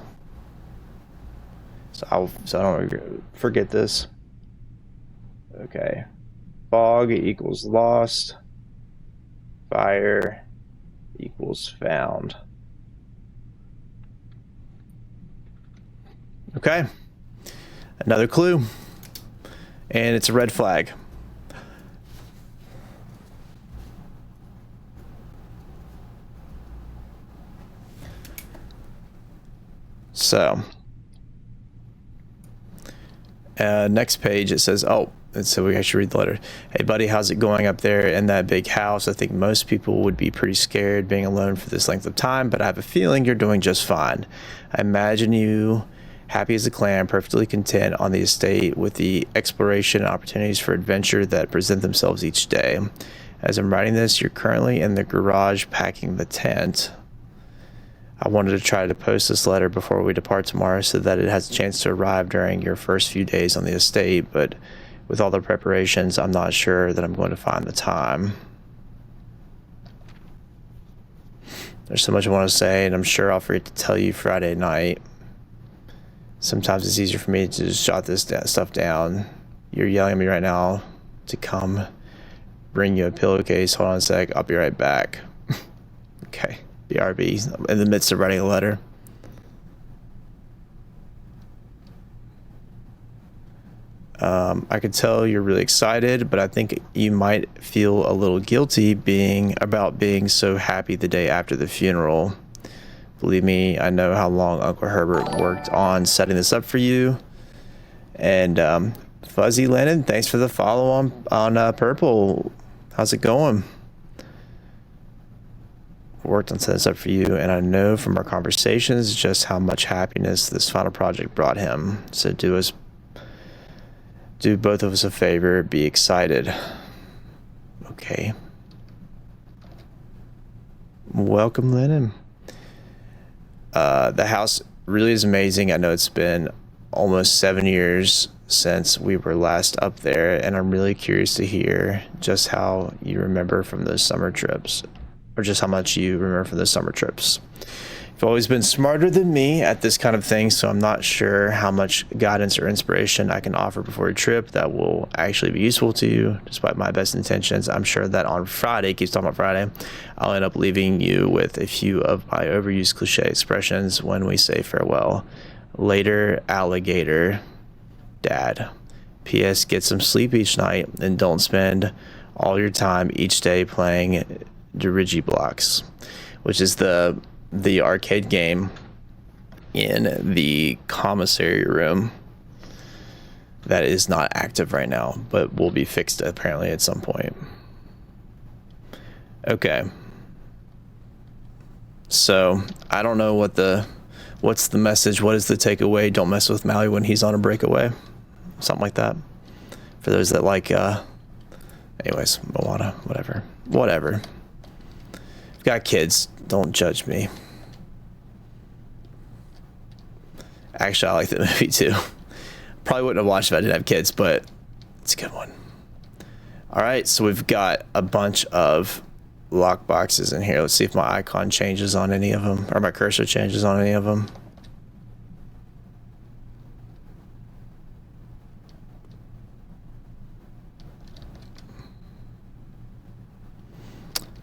Speaker 2: So I don't forget this. Okay. Fog equals lost. Fire equals found. Okay. Another clue. And it's a red flag. So, next page it says, oh, and so we should read the letter. Hey, buddy, how's it going up there in that big house? I think most people would be pretty scared being alone for this length of time, but I have a feeling you're doing just fine. I imagine you happy as a clam, perfectly content on the estate with the exploration and opportunities for adventure that present themselves each day. As I'm writing this, you're currently in the garage packing the tent. I wanted to try to post this letter before we depart tomorrow so that it has a chance to arrive during your first few days on the estate, but with all the preparations, I'm not sure that I'm going to find the time. There's so much I want to say, and I'm sure I'll forget to tell you Friday night. Sometimes it's easier for me to just jot this stuff down. You're yelling at me right now to come bring you a pillowcase. Hold on a sec. I'll be right back. Okay. BRB. In the midst of writing a letter. I could tell you're really excited, but I think you might feel a little guilty about being so happy the day after the funeral. Believe me, I know how long Uncle Herbert worked on setting this up for you. And Fuzzy Lennon, thanks for the follow on Purple. How's it going? Worked on setting this up for you, and I know from our conversations just how much happiness this final project brought him. So do both of us a favor, be excited. Okay. Welcome, Lennon. The house really is amazing. I know it's been almost 7 years since we were last up there, and I'm really curious to hear just how you remember from those summer trips, or just how much you remember from those summer trips. You've always been smarter than me at this kind of thing, so I'm not sure how much guidance or inspiration I can offer before a trip that will actually be useful to you, despite my best intentions. I'm sure that on Friday, keeps talking about Friday, I'll end up leaving you with a few of my overused cliche expressions when we say farewell. Later, alligator, Dad. P.S. Get some sleep each night and don't spend all your time each day playing Dirigiblocks, which is the arcade game in the commissary room that is not active right now, but will be fixed apparently at some point. Okay. So I don't know what's the message. What is the takeaway? Don't mess with Maui when he's on a breakaway. Something like that. For those that like, anyways, Moana, whatever. Got kids, don't judge me. Actually, I like the movie too. Probably wouldn't have watched if I didn't have kids, but it's a good one. All right, so we've got a bunch of lock boxes in here. Let's see if my icon changes on any of them, or my cursor changes on any of them.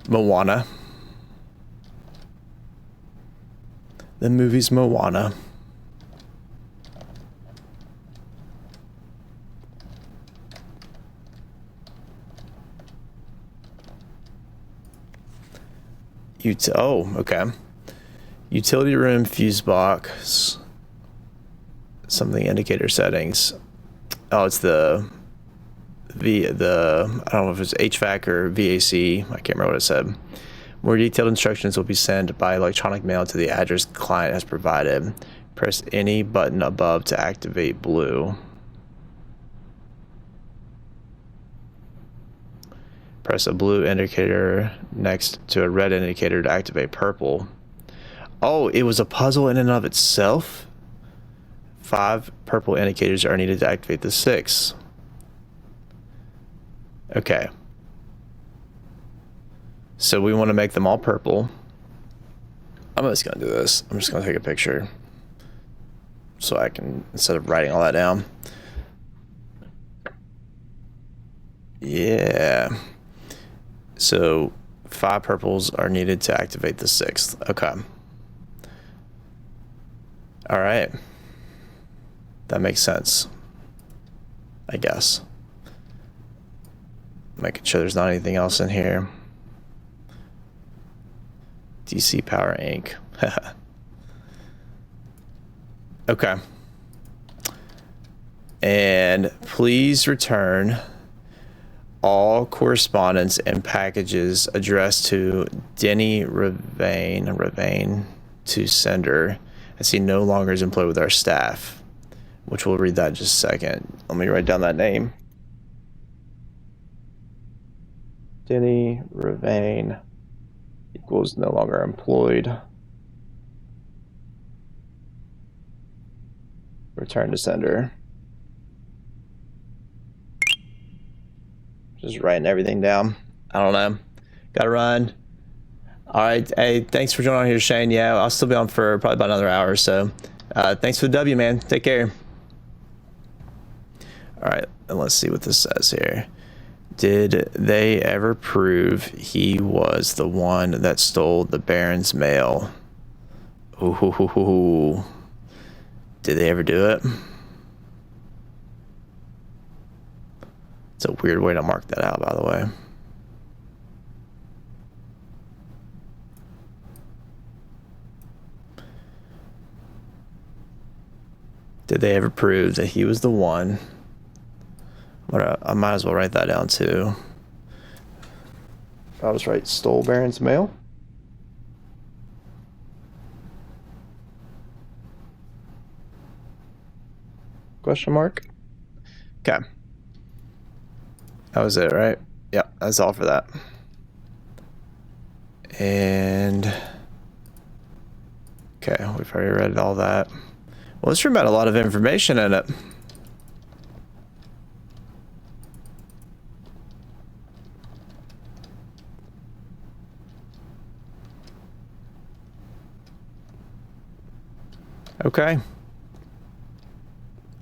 Speaker 2: Moana. The movie's Moana. Okay. Utility room, fuse box. Something indicator settings. Oh, it's the I don't know if it's HVAC or VAC. I can't remember what it said. More detailed instructions will be sent by electronic mail to the address the client has provided. Press any button above to activate blue. Press a blue indicator next to a red indicator to activate purple. Oh, it was a puzzle in and of itself? 5 purple indicators are needed to activate the 6. Okay. So we want to make them all purple. I'm just going to do this. I'm just going to take a picture so I can, instead of writing all that down. Yeah. So 5 purples are needed to activate the 6th. Okay. All right. That makes sense, I guess. Making sure there's not anything else in here. DC Power Inc. Okay. And please return all correspondence and packages addressed to Denny Ravane to sender, as he no longer is employed with our staff, which we'll read that in just a second. Let me write down that name. Denny Ravane equals no longer employed. Return to sender. Just writing everything down. I don't know. Gotta run. All right. Hey, thanks for joining on here, Shane. Yeah, I'll still be on for probably about another hour or so. Thanks for the W, man. Take care. All right. And let's see what this says here. Did they ever prove he was the one that stole the Baron's mail? Ooh. Did they ever do it? It's a weird way to mark that out, by the way. Did they ever prove that he was the one? I might as well write that down too. I'll just write stole Baron's mail. Question mark? Okay. That was it, right? Yeah, that's all for that. And okay, we've already read all that. Well, this room had a lot of information in it. Okay.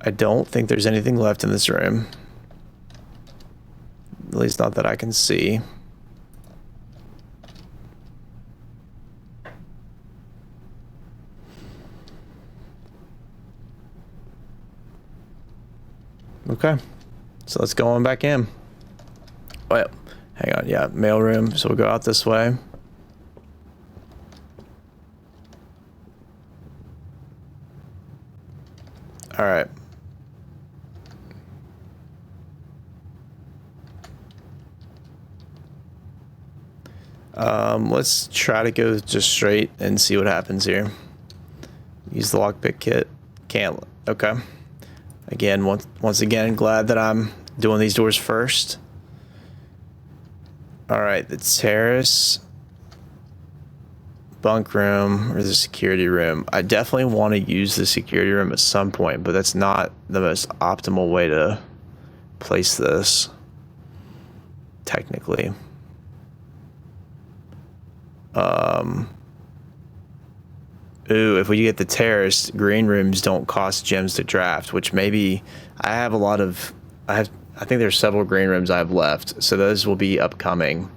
Speaker 2: I don't think there's anything left in this room. At least not that I can see. Okay. So let's go on back in. Well, hang on. Yeah, mailroom. So we'll go out this way. All right. Let's try to go just straight and see what happens here. Use the lockpick kit. Can't. Okay. Again, once again, glad that I'm doing these doors first. All right, the terrace, bunk room, or the security room. I definitely want to use the security room at some point, but that's not the most optimal way to place this, technically. Ooh, if we get the terrace, green rooms don't cost gems to draft, which maybe I have a lot of, I think there's several green rooms I have left, so those will be upcoming,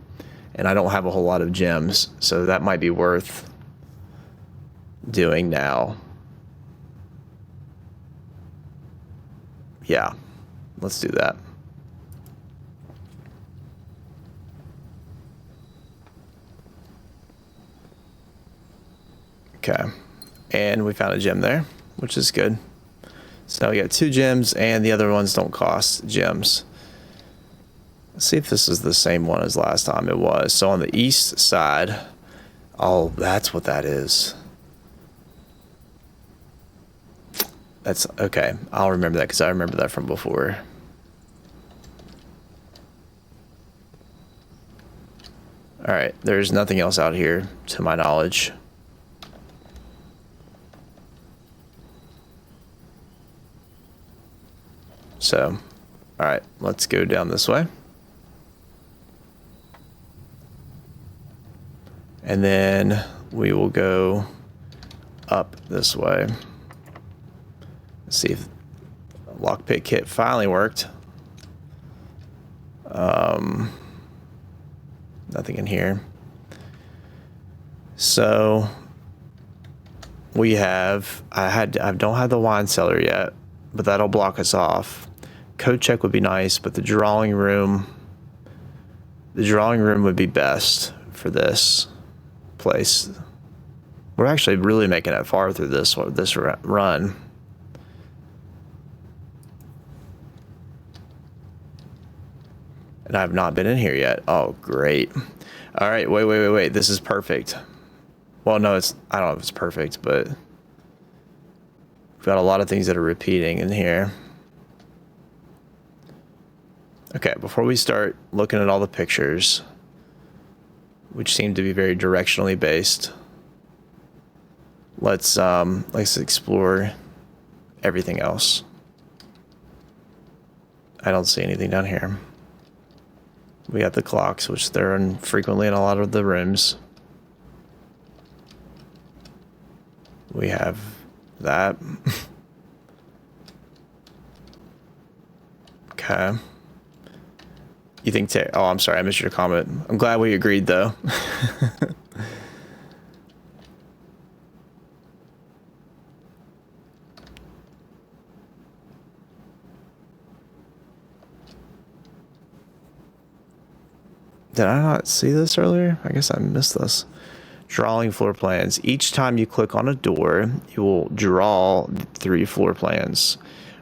Speaker 2: and I don't have a whole lot of gems, so that might be worth doing now. Yeah, let's do that. Okay, and we found a gem there, which is good. So now we got 2 gems, and the other ones don't cost gems. Let's see if this is the same one as last time. It was. So on the east side, oh, that's what that is. That's okay. I'll remember that because I remember that from before. All right, there's nothing else out here to my knowledge. So, all right, let's go down this way. And then we will go up this way. Let's see if the lockpick kit finally worked. Nothing in here. So we have, I don't have the wine cellar yet, but that'll block us off. Code check would be nice, but the drawing room would be best for this place. We're actually really making it far through this run. And I've not been in here yet. Oh, great. All right, wait. This is perfect. Well, no, I don't know if it's perfect, but we've got a lot of things that are repeating in here. Okay, before we start looking at all the pictures, which seem to be very directionally based, let's explore everything else. I don't see anything down here. We got the clocks, which they're frequently in a lot of the rooms. We have that. Okay. You think oh, I'm sorry, I missed your comment. I'm glad we agreed, though. Did I not see this earlier? I guess I missed this. Drawing floor plans. Each time you click on a door, you will draw 3 floor plans,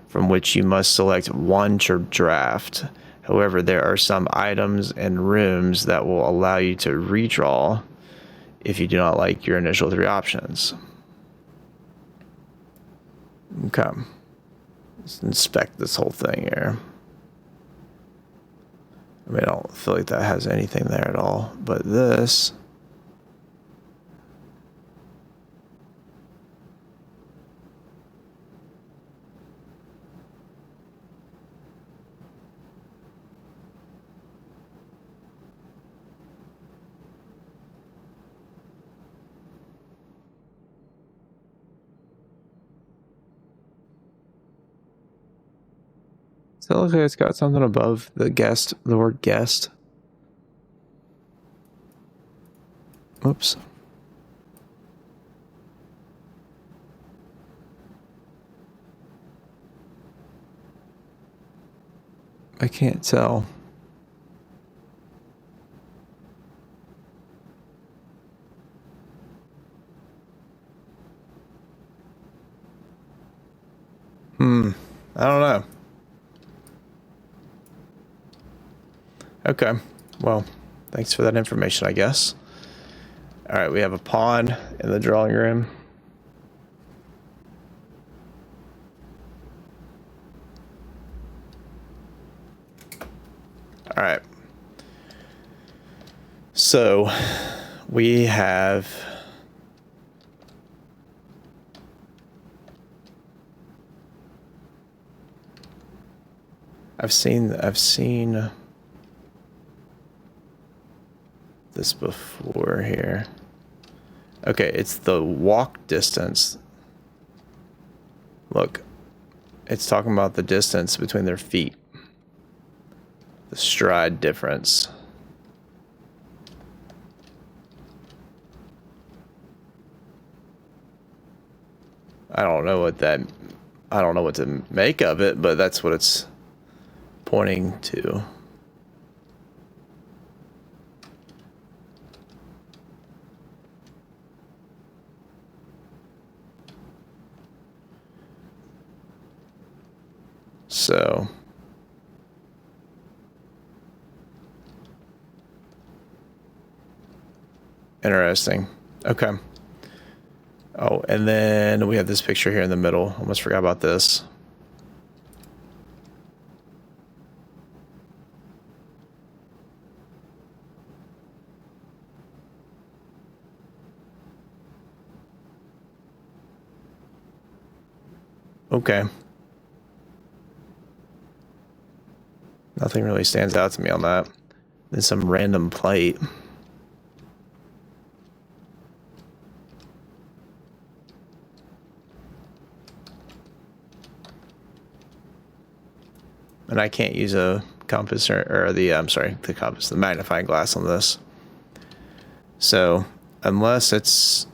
Speaker 2: from which you must select one to draft. However, there are some items and rooms that will allow you to redraw if you do not like your initial 3 options. Okay. Let's inspect this whole thing here. I mean, I don't feel like that has anything there at all, but this... So it looks like it's got something above the guest, the word guest. Oops. I can't tell. I don't know. Okay, well, thanks for that information, I guess. All right, we have a pawn in the drawing room. All right. So we have... I've seen this before here. Okay, it's the walk distance. Look, it's talking about the distance between their feet. The stride difference. I don't know what to make of it, but that's what it's pointing to. So interesting. Okay. Oh, and then we have this picture here in the middle. Almost forgot about this. Okay. Nothing really stands out to me on that. Then some random plate. And I can't use a compass or the, I'm sorry, the compass, the magnifying glass on this. So, unless it's,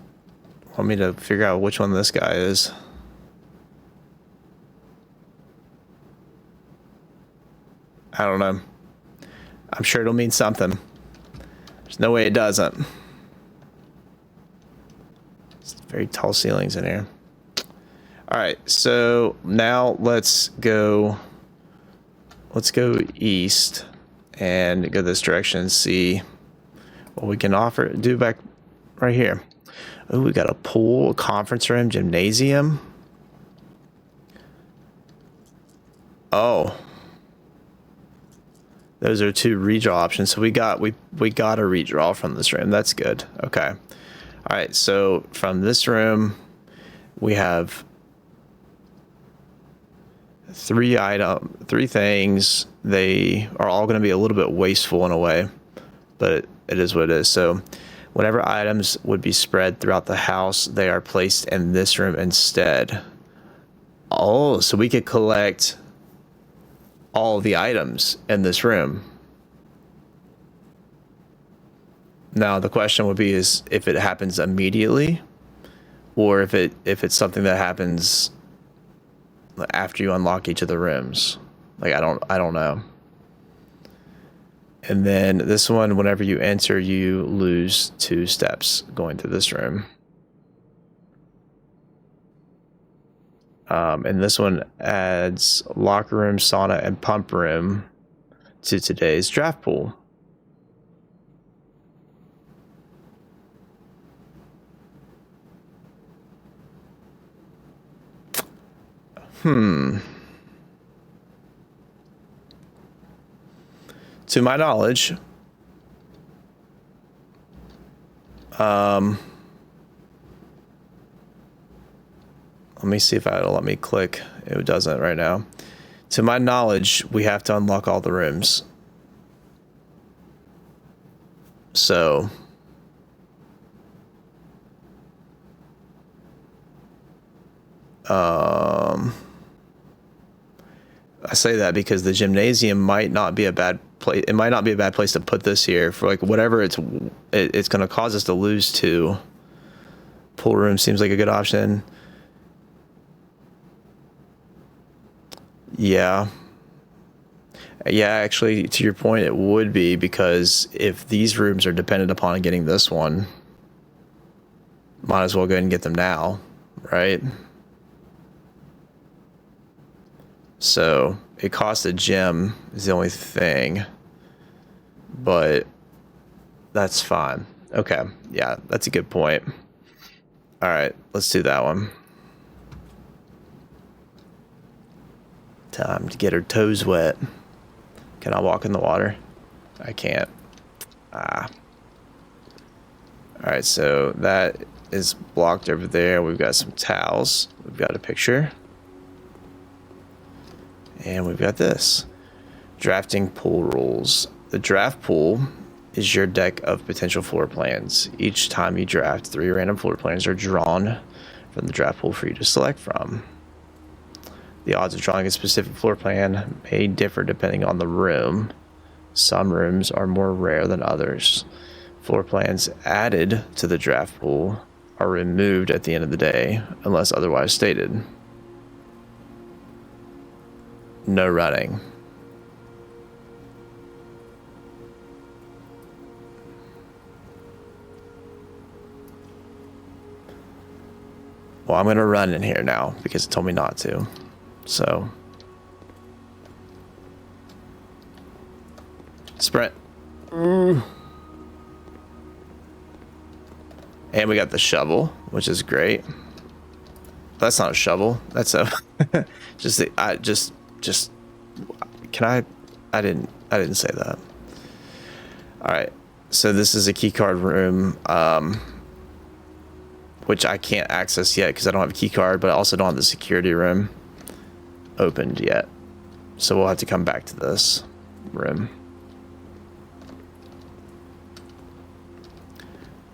Speaker 2: want me to figure out which one this guy is. I don't know. I'm sure it'll mean something. There's no way it doesn't. It's very tall ceilings in here. All right, so now let's go east and go this direction and see what we can do back right here. Oh, we got a pool, a conference room, gymnasium. Oh. Those are two redraw options. So we got a redraw from this room. That's good. Okay. All right. So from this room, we have three things. They are all going to be a little bit wasteful in a way, but it is what it is. So whatever items would be spread throughout the house, they are placed in this room instead. Oh, so we could collect all of the items in this room. Now the question would be is if it happens immediately or if it's something that happens after you unlock each of the rooms. Like I don't know. And then this one, whenever you enter, you lose 2 steps going through this room. And this one adds locker room, sauna, and pump room to today's draft pool. To my knowledge, let me see if it'll let me click. It doesn't right now. To my knowledge, we have to unlock all the rooms. So I say that because the gymnasium might not be a bad place. It might not be a bad place to put this here for like whatever it's going to cause us to lose 2. Pool room seems like a good option. Yeah, actually, to your point, it would be because if these rooms are dependent upon getting this one, might as well go ahead and get them now, right? So it costs a gem is the only thing, but that's fine. Okay, yeah, that's a good point. All right, let's do that one. Time to get her toes wet. Can I walk in the water? I can't. All right, so that is blocked over there. We've got some towels. We've got a picture. And we've got this. Drafting pool rules. The draft pool is your deck of potential floor plans. Each time you draft, 3 random floor plans are drawn from the draft pool for you to select from. The odds of drawing a specific floor plan may differ depending on the room. Some rooms are more rare than others. Floor plans added to the draft pool are removed at the end of the day, unless otherwise stated. No running. Well, I'm going to run in here now because it told me not to. So, sprint. And And we got the shovel, which is great. That's not a shovel. That's a I didn't say that. All right. So this is a keycard room, which I can't access yet because I don't have a keycard, but I also don't have the security room opened yet. So we'll have to come back to this room.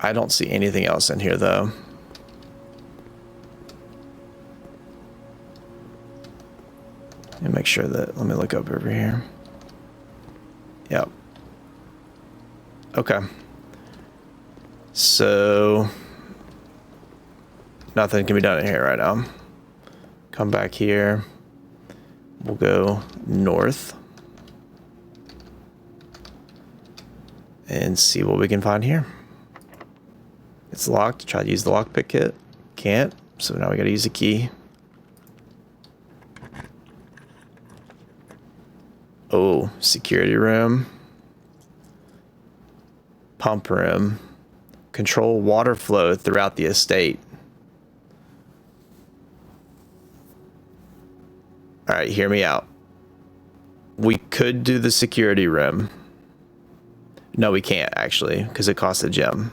Speaker 2: I don't see anything else in here though. Let me make sure that, let me look up over here. Yep. Okay. So nothing can be done in here right now. Come back here. We'll go north and see what we can find here. It's locked. Try to use the lockpick kit. Can't. So now we gotta use a key. Oh, security room. Pump room. Control water flow throughout the estate. All right, hear me out. We could do the security room. No, we can't actually, because it costs a gem.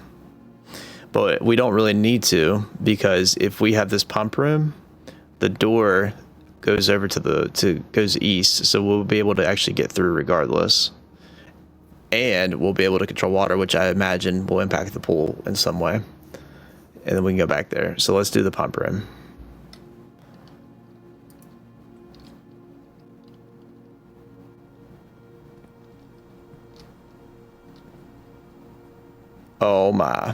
Speaker 2: But we don't really need to, because if we have this pump room, the door goes over to goes east, so we'll be able to actually get through regardless. And we'll be able to control water, which I imagine will impact the pool in some way. And then we can go back there. So let's do the pump room. Oh my.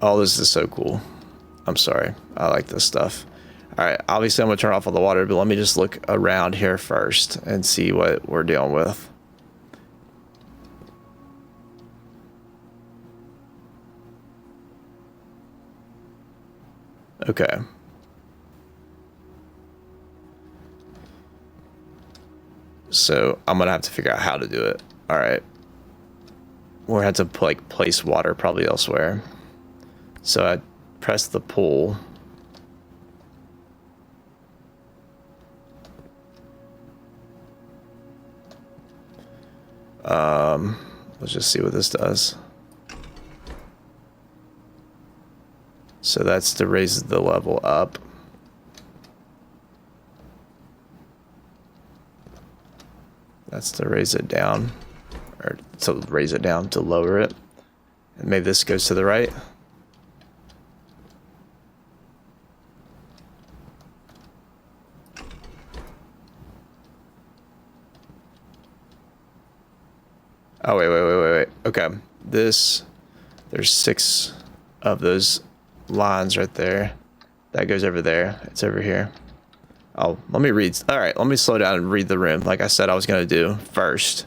Speaker 2: Oh, this is so cool. I'm sorry. I like this stuff. All right. Obviously, I'm going to turn off all the water, but let me just look around here first and see what we're dealing with. Okay. So I'm going to have to figure out how to do it. All right. We'll have to like place water probably elsewhere. So I press the pull. Let's just see what this does. So that's to raise the level up. That's to raise it down, or to raise it down to lower it. And maybe this goes to the right. Oh, wait. Okay. There's 6 of those lines right there. That goes over there. It's over here. Oh, let me read. All right, let me slow down and read the room like I said I was going to do first.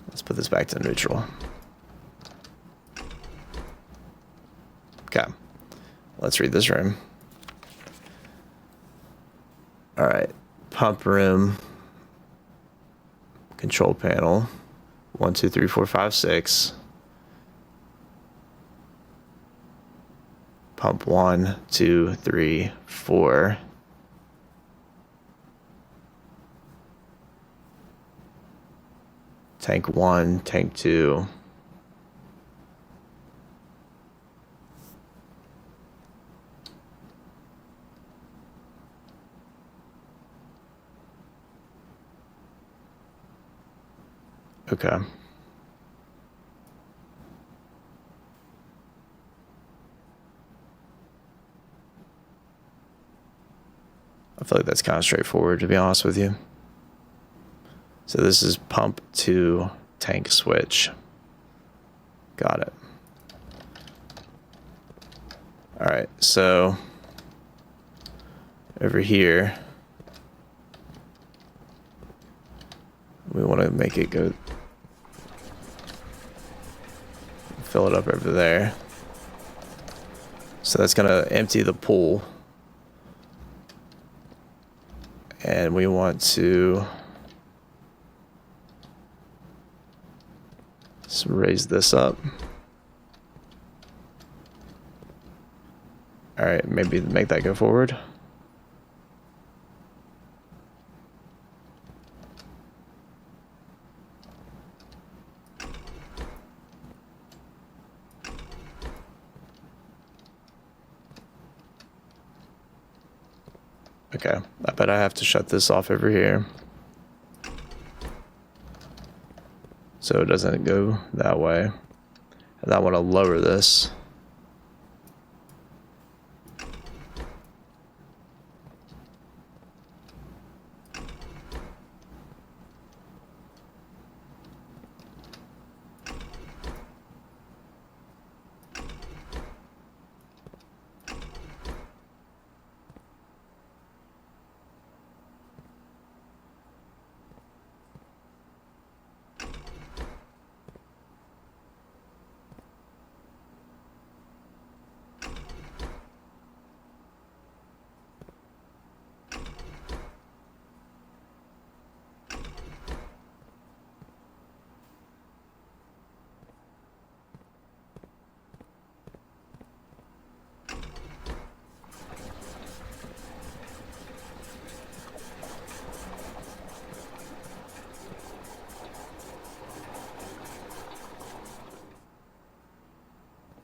Speaker 2: Let's put this back to neutral. Okay. Let's read this room. All right. Pump room. Control panel. 1, 2, 3, 4, 5, 6. Pump 1, 2, 3, 4. Tank 1, tank 2. Okay. I feel like that's kind of straightforward, to be honest with you. So this is pump to tank switch. Got it. All right, so over here, we want to make it go, fill it up over there. So that's going to empty the pool. And we want to just raise this up. All right, maybe make that go forward. Okay, I bet I have to shut this off over here, so it doesn't go that way. And I want to lower this.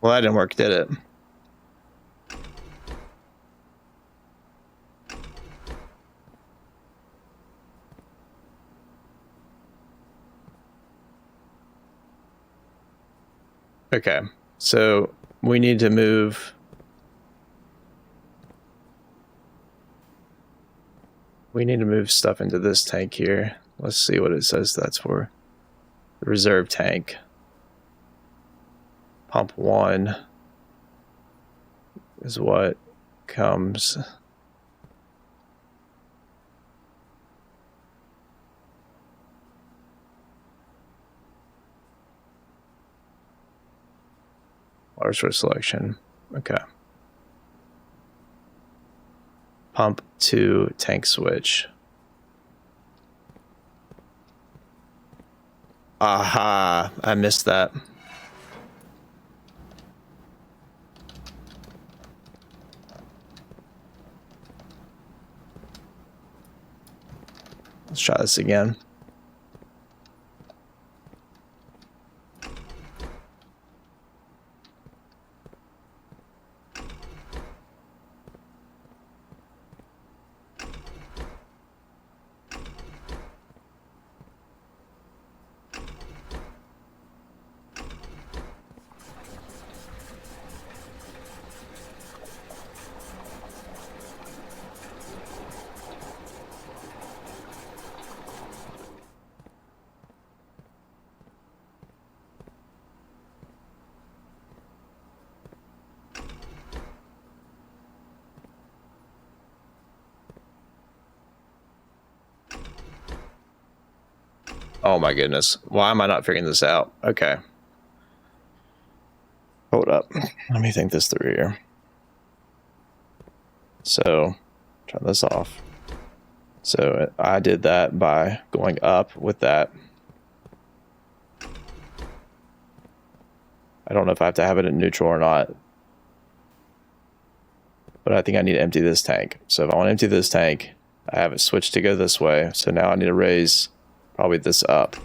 Speaker 2: Well, that didn't work, did it? Okay, so we need to move. We need to move stuff into this tank here. Let's see what it says that's for. The reserve tank. Pump 1 is what comes. Water source selection. Okay. Pump 2 tank switch. Aha, I missed that. Let's try this again. Oh my goodness. Why am I not figuring this out? Okay. Hold up. Let me think this through here. So, turn this off. So I did that by going up with that. I don't know if I have to have it in neutral or not. But I think I need to empty this tank. So if I want to empty this tank, I have it switched to go this way. So now I need to raise probably this up.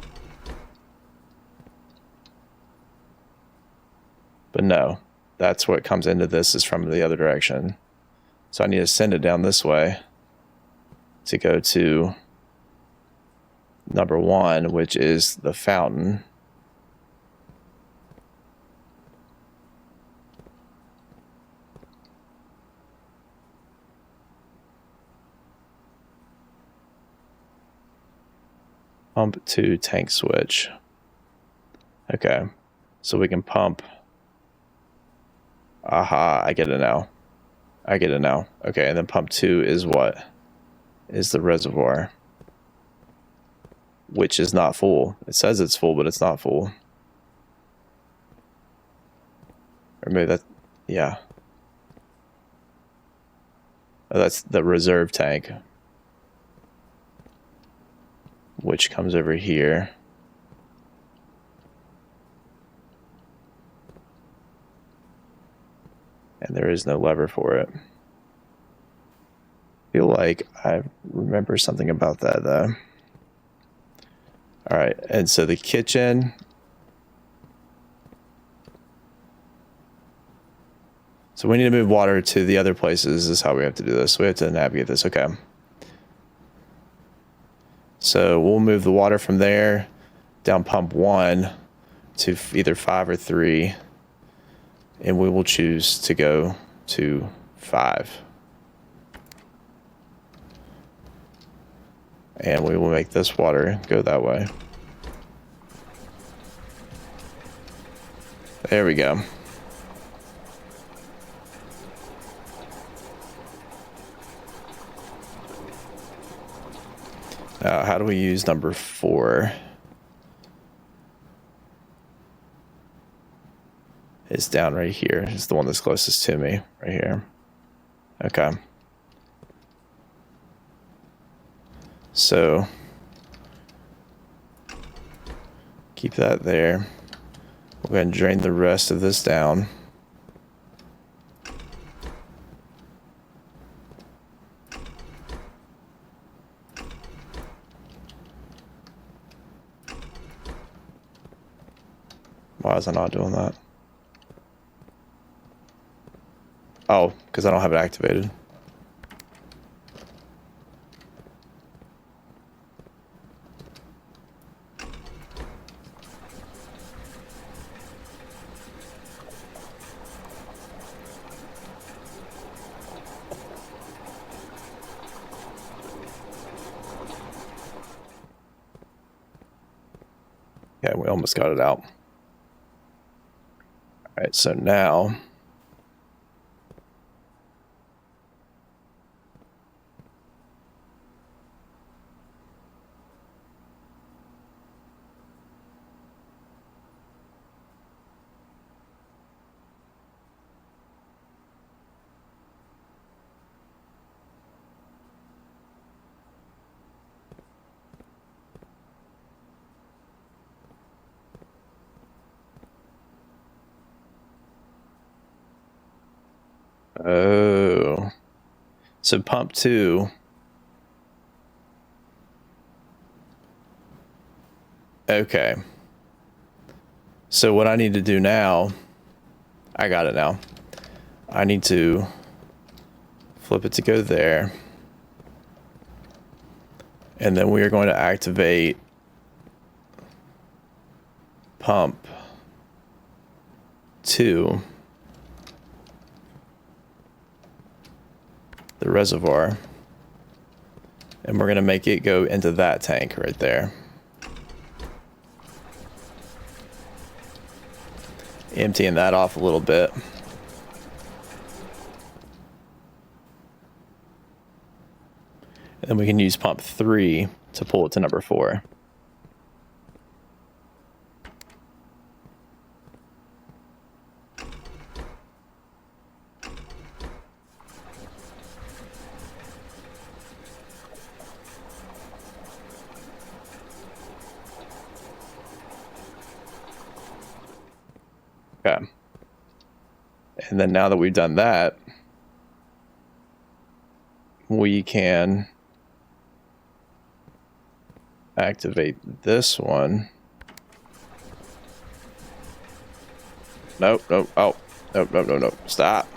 Speaker 2: But no, that's what comes into this is from the other direction. So I need to send it down this way to go to number 1, which is the fountain. Pump 2 tank switch. Okay, so we can pump. Aha, I get it now. I get it now. Okay, and then pump 2 is what? Is the reservoir. Which is not full. It says it's full, but it's not full. Or maybe that, yeah. Oh, that's the reserve tank. which comes over here. And there is no lever for it. I feel like I remember something about that though. All right, and so the kitchen. So we need to move water to the other places. This is how we have to do this. We have to navigate this. Okay. So we'll move the water from there down pump 1 to either 5 or 3. And we will choose to go to 5. And we will make this water go that way. There we go. How do we use number 4? It's down right here. It's the one that's closest to me, right here. Okay. So keep that there. We'll go ahead and drain the rest of this down. Why is I not doing that? Oh, because I don't have it activated. Yeah, we almost got it out. All right, so now oh, so pump 2. Okay. So what I need to do now, I got it now. I need to flip it to go there. And then we are going to activate pump 2, the reservoir, and we're going to make it go into that tank right there. Emptying that off a little bit. And then we can use pump 3 to pull it to number 4. Okay. And then now that we've done that, we can activate this one. Nope, nope, oh, nope, nope, nope, nope, stop.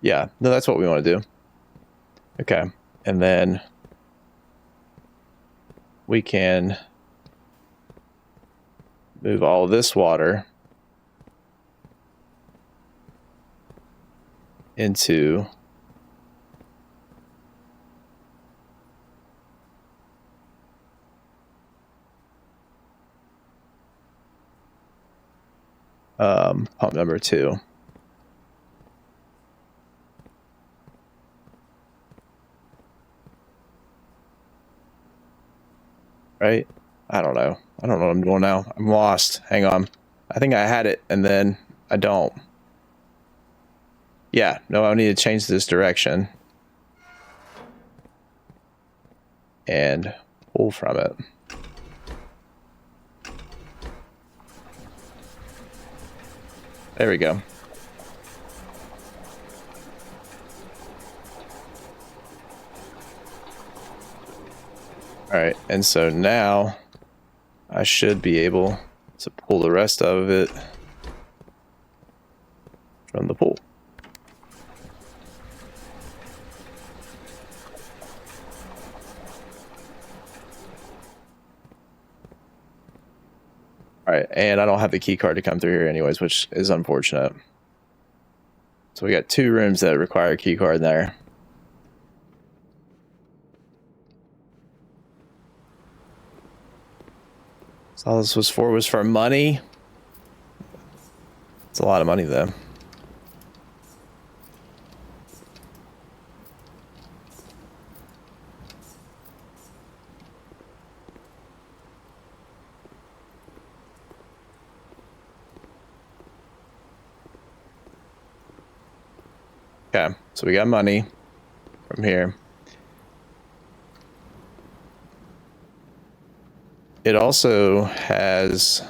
Speaker 2: Yeah, no, that's what we want to do. Okay, and then we can move all of this water into pump number 2. Right? I don't know. I don't know what I'm doing now. I'm lost. Hang on. I think I had it, and then I don't. Yeah, no, I need to change this direction. And pull from it. There we go. Alright, and so now I should be able to pull the rest of it from the pool. Alright, and I don't have the key card to come through here anyways, which is unfortunate. So we got 2 rooms that require a key card there. So all this was for money. It's a lot of money though. Okay, so we got money from here. It also has...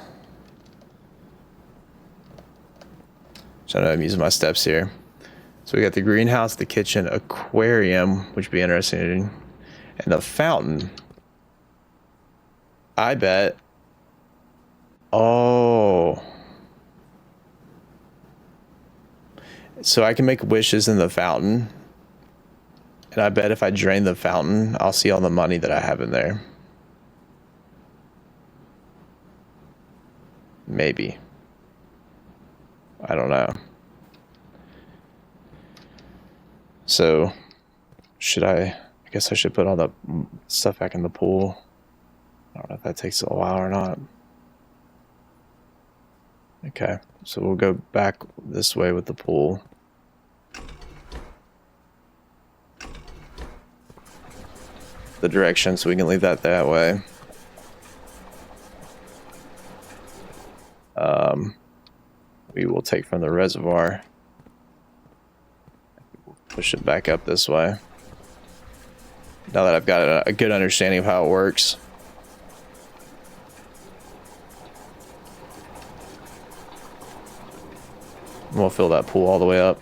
Speaker 2: I know I'm using my steps here. So we got the greenhouse, the kitchen, aquarium, which would be interesting, and the fountain. I bet. Oh. So I can make wishes in the fountain. And I bet if I drain the fountain, I'll see all the money that I have in there. Maybe. I don't know. So, should I guess I should put all the stuff back in the pool. I don't know if that takes a while or not. Okay, so we'll go back this way with the pool. The direction, so we can leave that way. We will take from the reservoir. Push it back up this way. Now that I've got a good understanding of how it works. We'll fill that pool all the way up.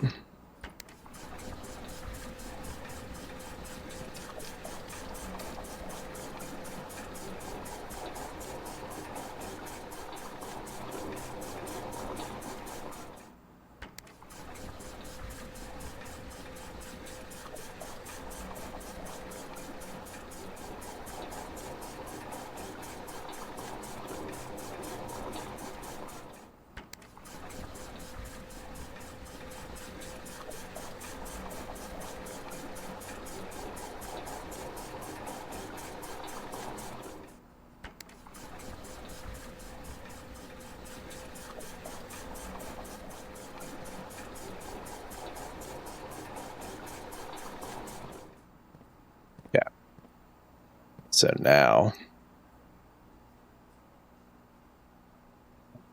Speaker 2: So now,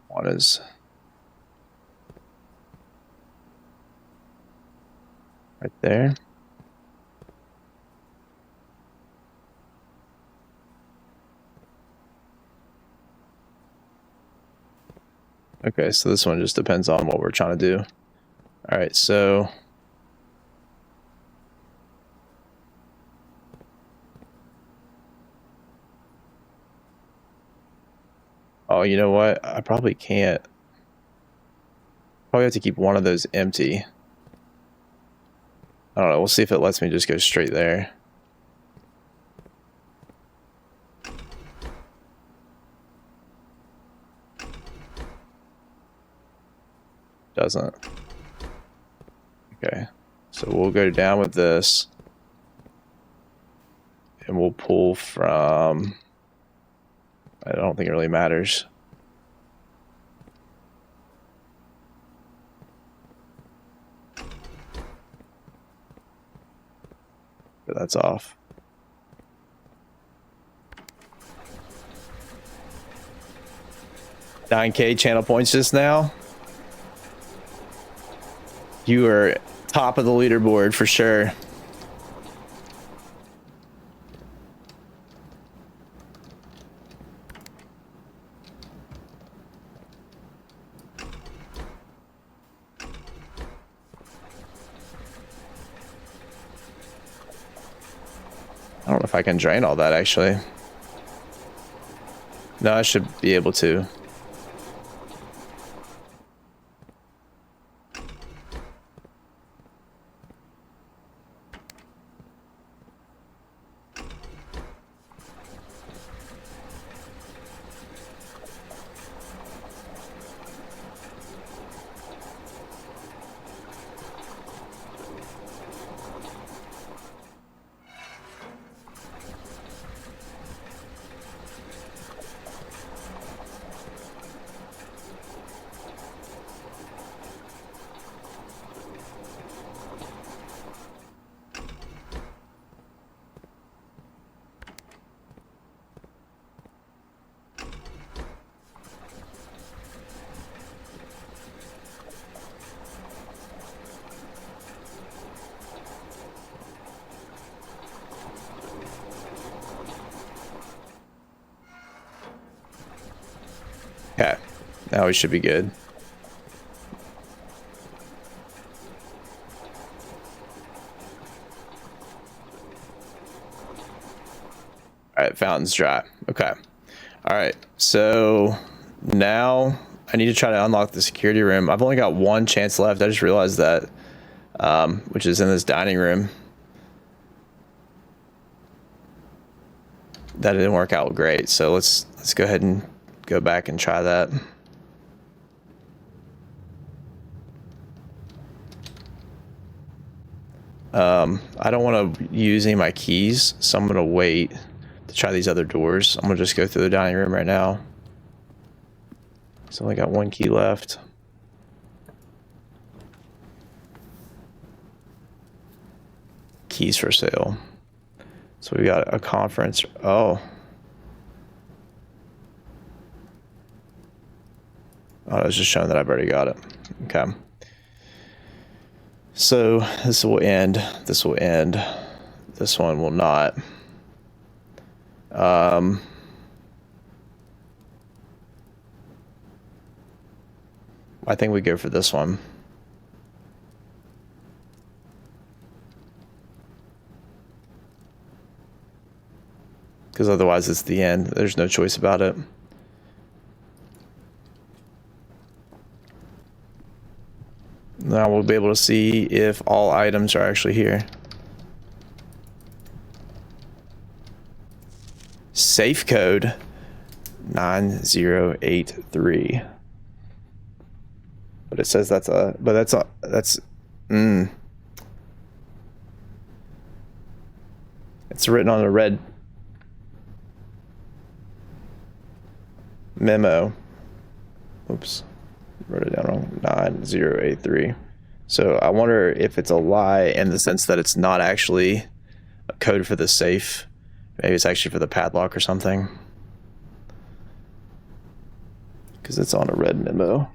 Speaker 2: one is right there. Okay, so this one just depends on what we're trying to do. All right, so oh, you know what? I probably can't. Probably have to keep one of those empty. I don't know. We'll see if it lets me just go straight there. Doesn't. Okay. So we'll go down with this. And we'll pull from... I don't think it really matters. but that's off. $9K channel points just now. You are top of the leaderboard for sure. I don't know if I can drain all that actually. No, I should be able to. Okay, now we should be good. All right, fountain's dry. Okay. All right, so now I need to try to unlock the security room. I've only got one chance left. I just realized that, which is in this dining room. That didn't work out great, so let's go ahead and go back and try that. I don't want to use any of my keys, so I'm going to wait to try these other doors. I'm going to just go through the dining room right now. So I only got one key left. Keys for sale. So we got a conference. Oh, I was just showing that I've already got it. Okay. So this will end. This will end. This one will not. I think we go for this one. Because otherwise it's the end. There's no choice about it. Now we'll be able to see if all items are actually here. Safe code 9083. But it says that's it's written on a red memo. Oops. Wrote it down wrong. 9083. So I wonder if it's a lie in the sense that it's not actually a code for the safe. Maybe it's actually for the padlock or something. Because it's on a red memo.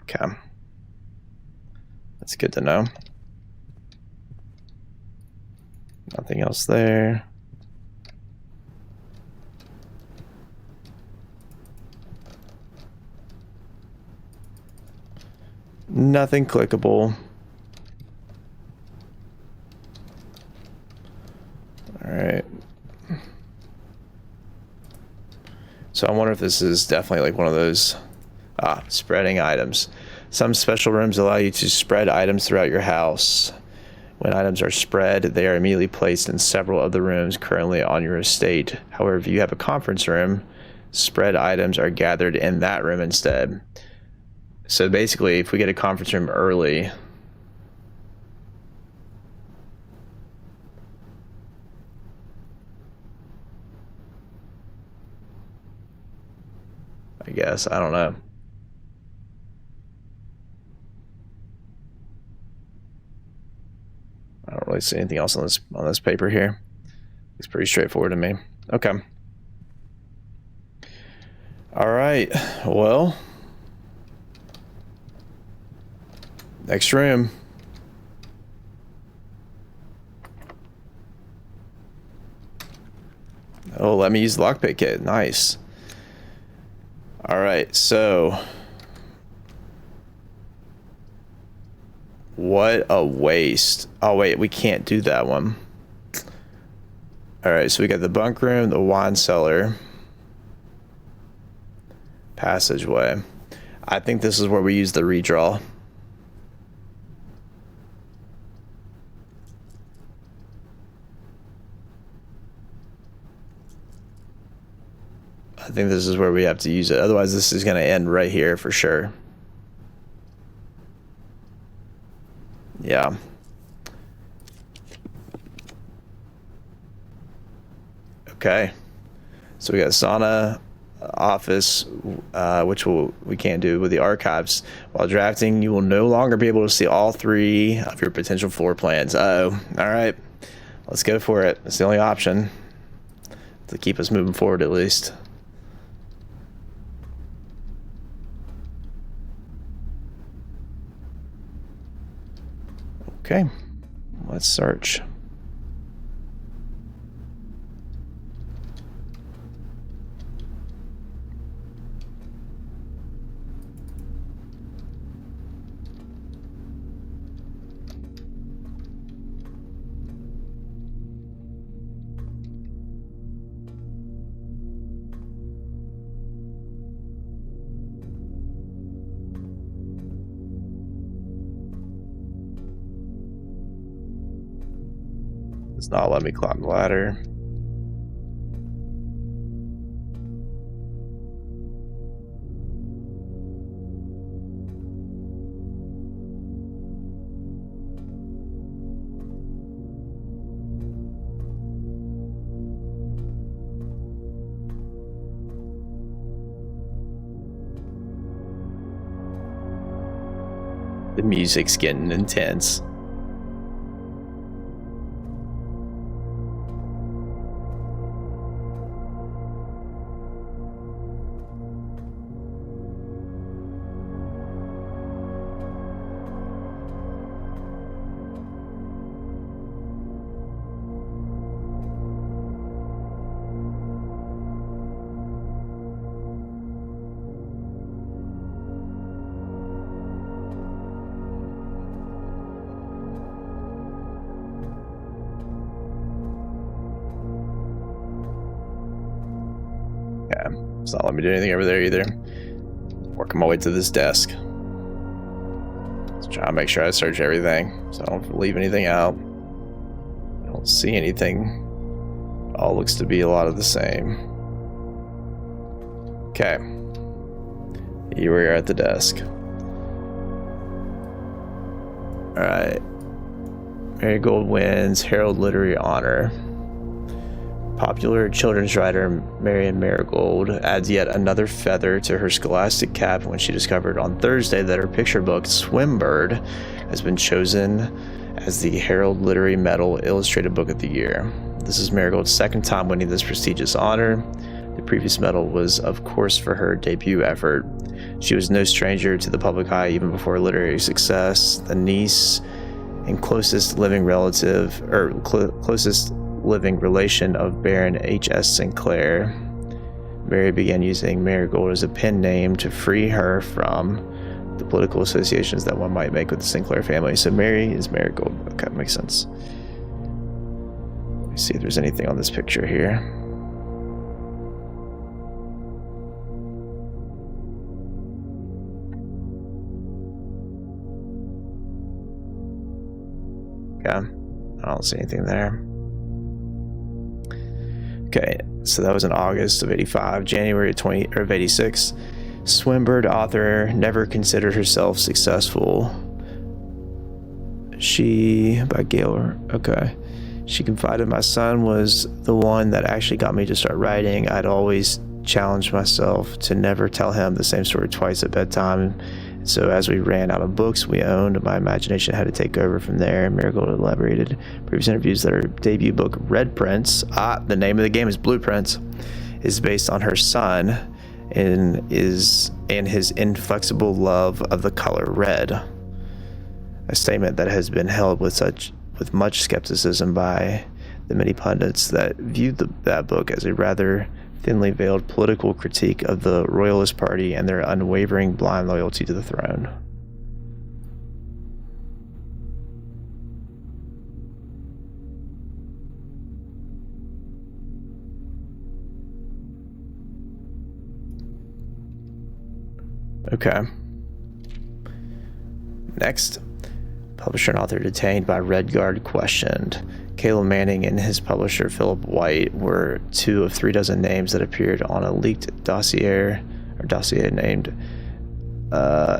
Speaker 2: Okay. That's good to know. Nothing else there. Nothing clickable. All right. So I wonder if this is definitely like one of those spreading items. Some special rooms allow you to spread items throughout your house. When items are spread, they are immediately placed in several of the rooms currently on your estate. However, if you have a conference room, spread items are gathered in that room instead. So basically, if we get a conference room early, I guess, I don't know. really see anything else on this paper here. It's pretty straightforward to me. Okay. All right. Well, next room. Oh, let me use the lockpick kit. Nice. All right, so what a waste. Oh wait, we can't do that one. All right, so we got the bunk room, the wine cellar, passageway. I think this is where we use the redraw. I think this is where we have to use it. Otherwise, this is going to end right here for sure. Yeah. Okay. So we got sauna, office, which we can't do with the archives. While drafting, you will no longer be able to see all 3 of your potential floor plans. Uh-oh. All right. Let's go for it. It's the only option to keep us moving forward at least. Okay, let's search. It's not letting me climb the ladder. The music's getting intense. Yeah, it's not letting me do anything over there either. Working my way to this desk. Let's try to make sure I search everything so I don't leave anything out. I don't see anything. It all looks to be a lot of the same. Okay. Here we are at the desk. Alright. Marigold wins Herald Literary Honor. Popular children's writer Marian Marigold adds yet another feather to her scholastic cap when she discovered on Thursday that her picture book, Swimbird, has been chosen as the Herald Literary Medal Illustrated Book of the Year. This is Marigold's second time winning this prestigious honor. The previous medal was, of course, for her debut effort. She was no stranger to the public eye even before literary success. The niece and closest living relative, or closest living relation of Baron H.S. Sinclair. Mary began using Marigold as a pen name to free her from the political associations that one might make with the Sinclair family. So Mary is Marigold. Okay, makes sense. Let me see if there's anything on this picture here. Okay, I don't see anything there. Okay, so that was in August of 85. January of 86. Swimbird author never considered herself successful. By Gail, okay. She confided my son was the one that actually got me to start writing. I'd always challenged myself to never tell him the same story twice at bedtime. And So as we ran out of books we owned, my imagination had to take over from there. Marigold elaborated previous interviews that her debut book, Red Prince, the name of the game is Blueprints, is based on her son and his inflexible love of the color red. A statement that has been held with much skepticism by the many pundits that viewed that book as a rather thinly veiled political critique of the Royalist Party and their unwavering blind loyalty to the throne. Okay. Next, publisher and author detained by Red Guard questioned. Caleb Manning and his publisher Philip White were 2 of 3 dozen names that appeared on a leaked dossier named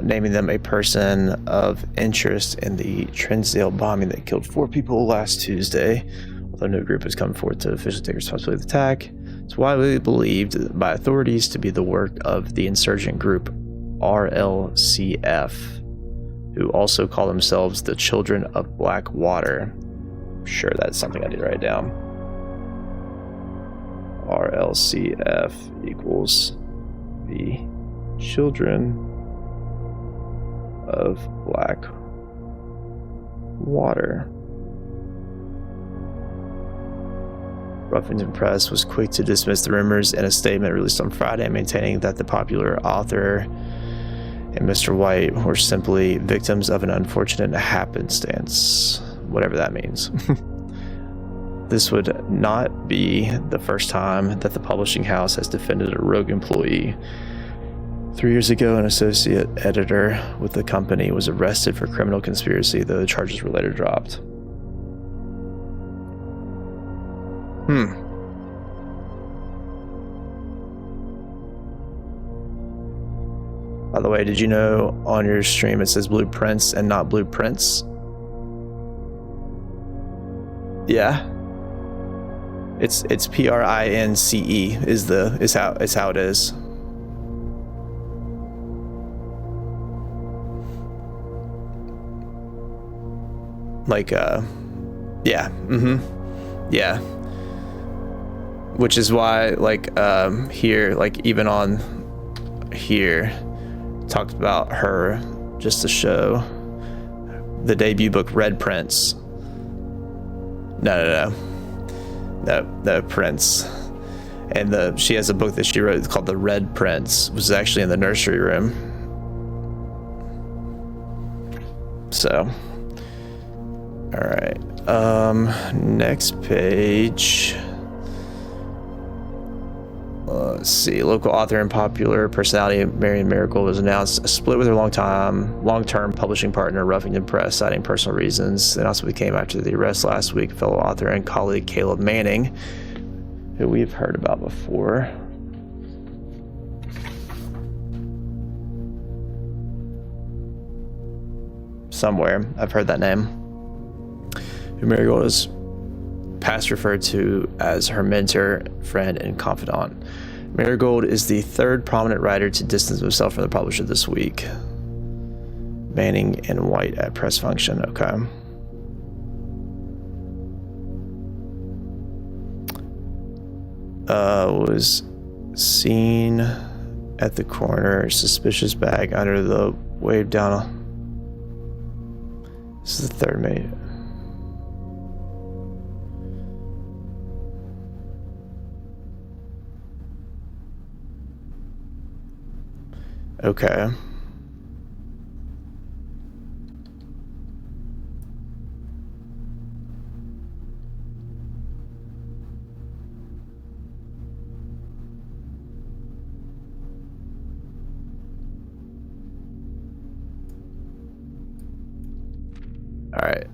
Speaker 2: naming them a person of interest in the Trinsdale bombing that killed 4 people last Tuesday. Although no group has come forth to officially take responsibility for the attack, it's widely believed by authorities to be the work of the insurgent group RLCF, who also call themselves the Children of Blackwater. Sure, that's something I need to write down. RLCF equals the Children of Blackwater. Ruffington Press was quick to dismiss the rumors in a statement released on Friday, maintaining that the popular author and Mr. White were simply victims of an unfortunate happenstance, whatever that means. This would not be the first time that the publishing house has defended a rogue employee. 3 years ago, an associate editor with the company was arrested for criminal conspiracy, though the charges were later dropped. By the way, did you know on your stream it says Blueprints and not Blueprints? Yeah. It's PRINCE is how it is. Like yeah. Yeah. Which is why here, like even on here, talked about her just to show the debut book Red Prince. No, Prince. And she has a book that she wrote called The Red Prince, which is actually in the nursery room. So, all right. Next page. Let's see. Local author and popular personality Marion Marigold has announced a split with her long-term publishing partner, Ruffington Press, citing personal reasons. The announcement came after the arrest last week. Fellow author and colleague Caleb Manning, who we've heard about before. Somewhere, I've heard that name. Who Marigold is past referred to as her mentor, friend, and confidant. Marigold is the 3rd prominent writer to distance himself from the publisher this week. Manning and White at press function. Okay. Was seen at the corner, suspicious bag under the wave down. This is the 3rd mate. Okay. All right.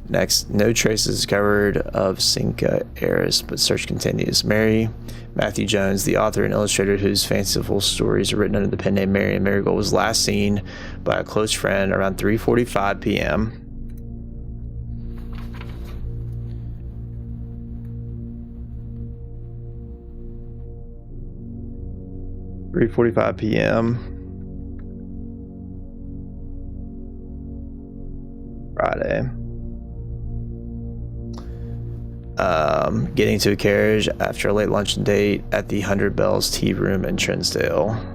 Speaker 2: Next, no traces discovered of Cinca heiress, but search continues. Mary Matthew Jones, the author and illustrator whose fanciful stories are written under the pen name Marion Marigold, was last seen by a close friend around 3:45 p.m. 3:45 p.m. Friday. Getting to a carriage after a late lunch date at the 100 Bells Tea Room in Trinsdale.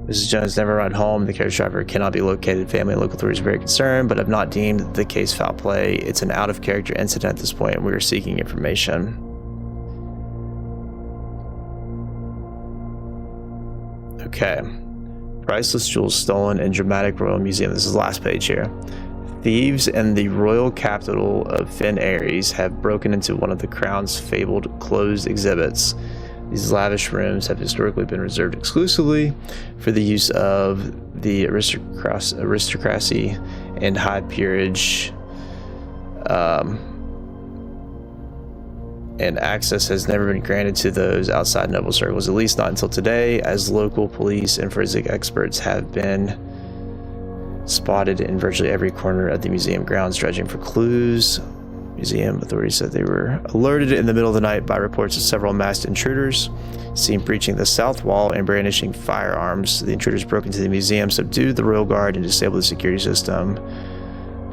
Speaker 2: Mrs. Jones never arrived home. The carriage driver cannot be located. Family and local authorities are very concerned, but have not deemed the case foul play. It's an out-of-character incident at this point, and we are seeking information. Okay. Priceless jewels stolen in Dramatic Royal Museum. This is the last page here. Thieves in the royal capital of Fen Ares have broken into one of the crown's fabled closed exhibits. These lavish rooms have historically been reserved exclusively for the use of the aristocracy and high peerage, and access has never been granted to those outside noble circles, at least not until today, as local police and forensic experts have been spotted in virtually every corner of the museum grounds, dredging for clues. Museum authorities said they were alerted in the middle of the night by reports of several masked intruders seen breaching the south wall and brandishing firearms. The intruders broke into the museum, subdued the royal guard, and disabled the security system.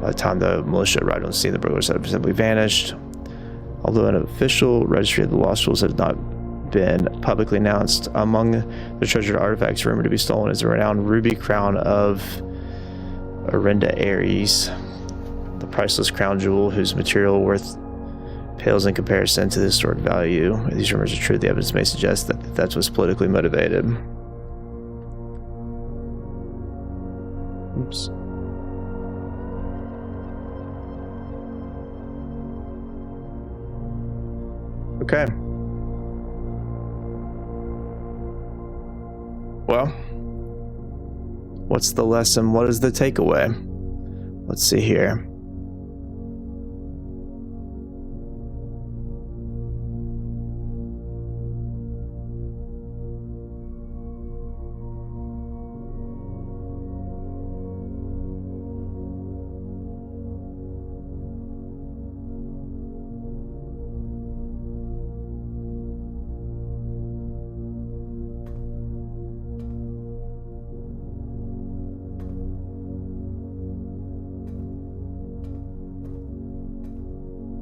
Speaker 2: By the time the militia arrived on the scene, the burglars had simply vanished. Although an official registry of the lost jewels has not been publicly announced, among the treasured artifacts rumored to be stolen is the renowned ruby crown of Orinda Ares, the priceless crown jewel whose material worth pales in comparison to the historic value. If these rumors are true, the evidence may suggest that the theft was politically motivated. Oops. Okay. Well, what's the lesson? What is the takeaway? Let's see here.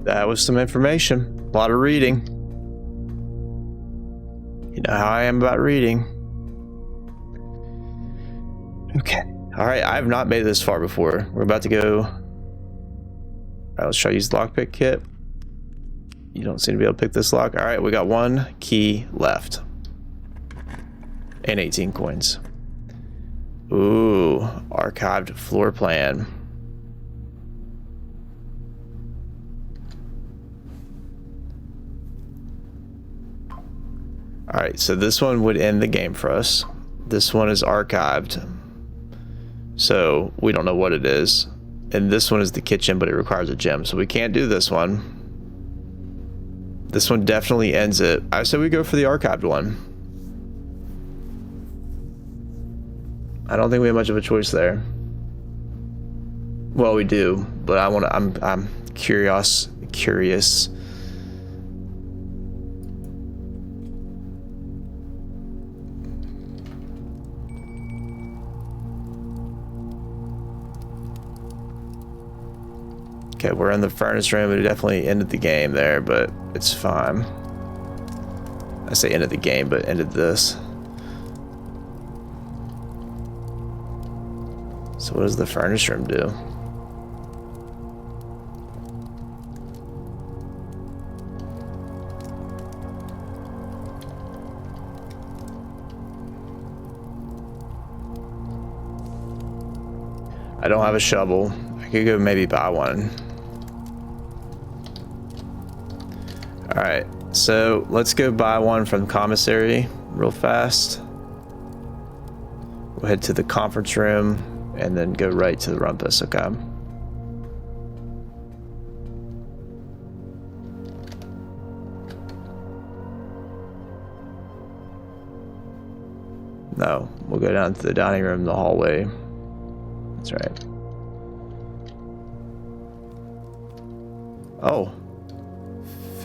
Speaker 2: That was some information. A lot of reading. You know how I am about reading. Okay. Alright, I have not made it this far before. We're about to go. Alright, let's try to use the lockpick kit. You don't seem to be able to pick this lock. Alright, we got one key left. And 18 coins. Ooh, archived floor plan. Alright, so this one would end the game for us. This one is archived, so we don't know what it is. And this one is the kitchen, but it requires a gem, so we can't do this one. This one definitely ends it. I say we go for the archived one. I don't think we have much of a choice there. Well, we do, but I'm curious. Okay, we're in the furnace room. It definitely ended the game there, but it's fine. I say ended the game, but ended this. So what does the furnace room do? I don't have a shovel. I could go maybe buy one. Alright, so let's go buy one from commissary real fast. We'll head to the conference room and then go right to the rumpus, okay? No, we'll go down to the dining room, the hallway. That's right.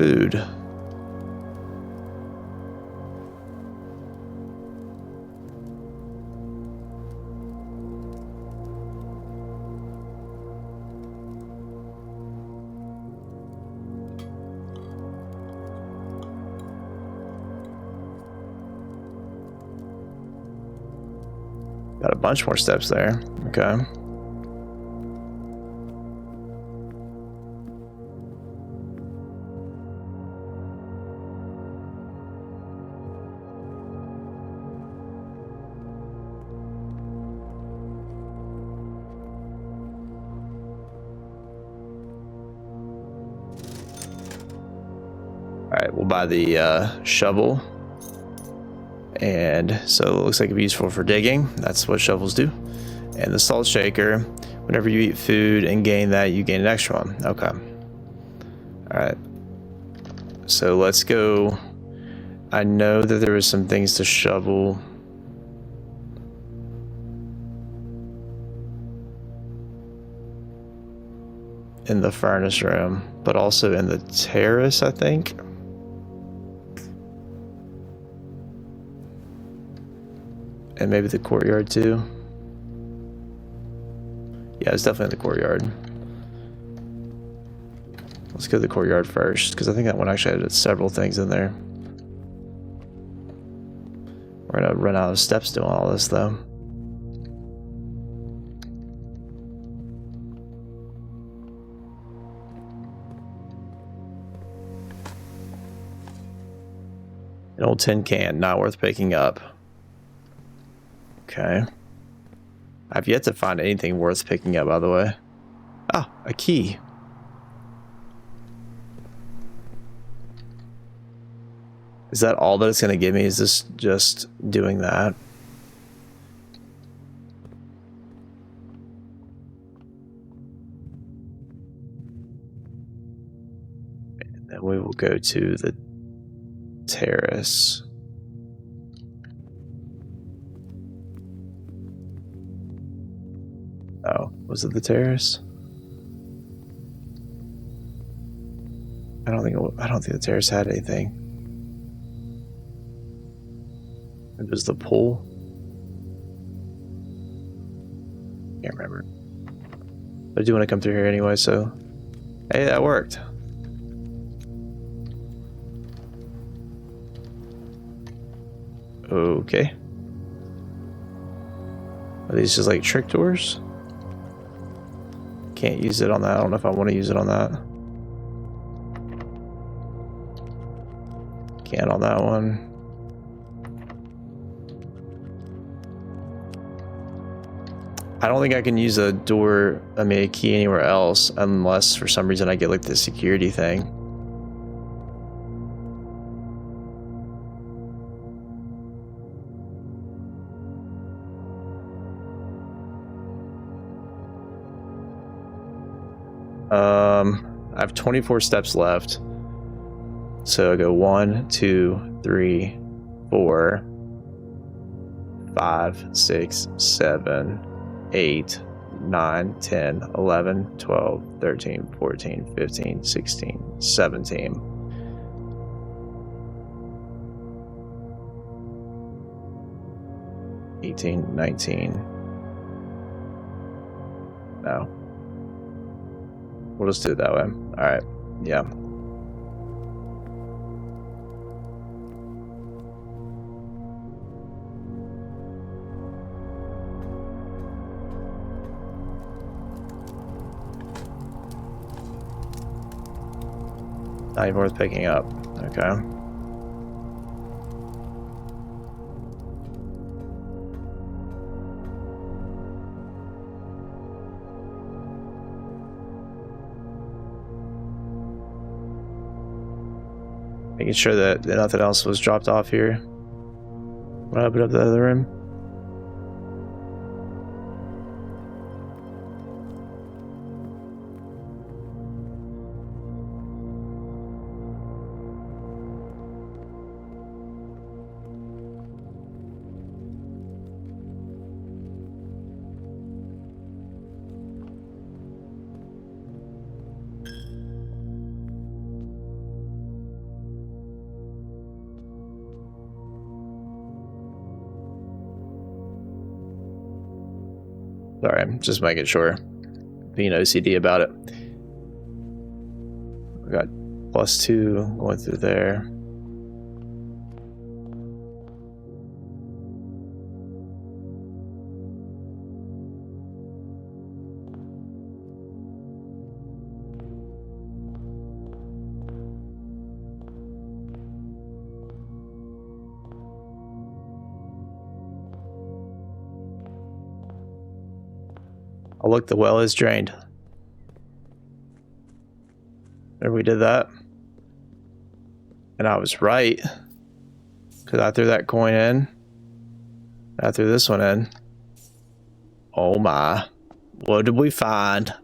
Speaker 2: food. Got a bunch more steps there. Okay. All right, we'll buy the shovel. And so it looks like it'd be useful for digging. That's what shovels do. And the salt shaker, whenever you eat food and gain that, you gain an extra one. Okay. All right. So let's go. I know that there was some things to shovel. In the furnace room, but also in the terrace, I think. And maybe the courtyard too. Yeah, it's definitely in the courtyard. Let's go to the courtyard first, because I think that one actually had several things in there. We're gonna run out of steps doing all this though. An old tin can, not worth picking up. Okay. I've yet to find anything worth picking up, by the way. Ah, a key. Is that all that it's going to give me? Is this just doing that? And then we will go to the terrace. Oh, was it the terrace? I don't think the terrace had anything. It was the pool. Can't remember. But I do want to come through here anyway, so hey, that worked. Okay. Are these just like trick doors? Can't use it on that. I don't know if I want to use it on that. Can't on that one. I don't think I can use a door, a key anywhere else unless for some reason I get like the security thing. I have 24 steps left. So I go 1, 2, 3, 4, 5, 6, 7, 8, 9, 10, 11, 12, 13, 14, 15, 16, 17. $18, 19. No. We'll just do it that way. Alright. Yeah. Not even worth picking up. Okay. Making sure that nothing else was dropped off here. When I open up the other room. Sorry, I'm just making sure. Being OCD about it. We got +2 going through there. Oh, look, the well is drained. There, we did that. And I was right. Because I threw that coin in. I threw this one in. Oh my. What did we find?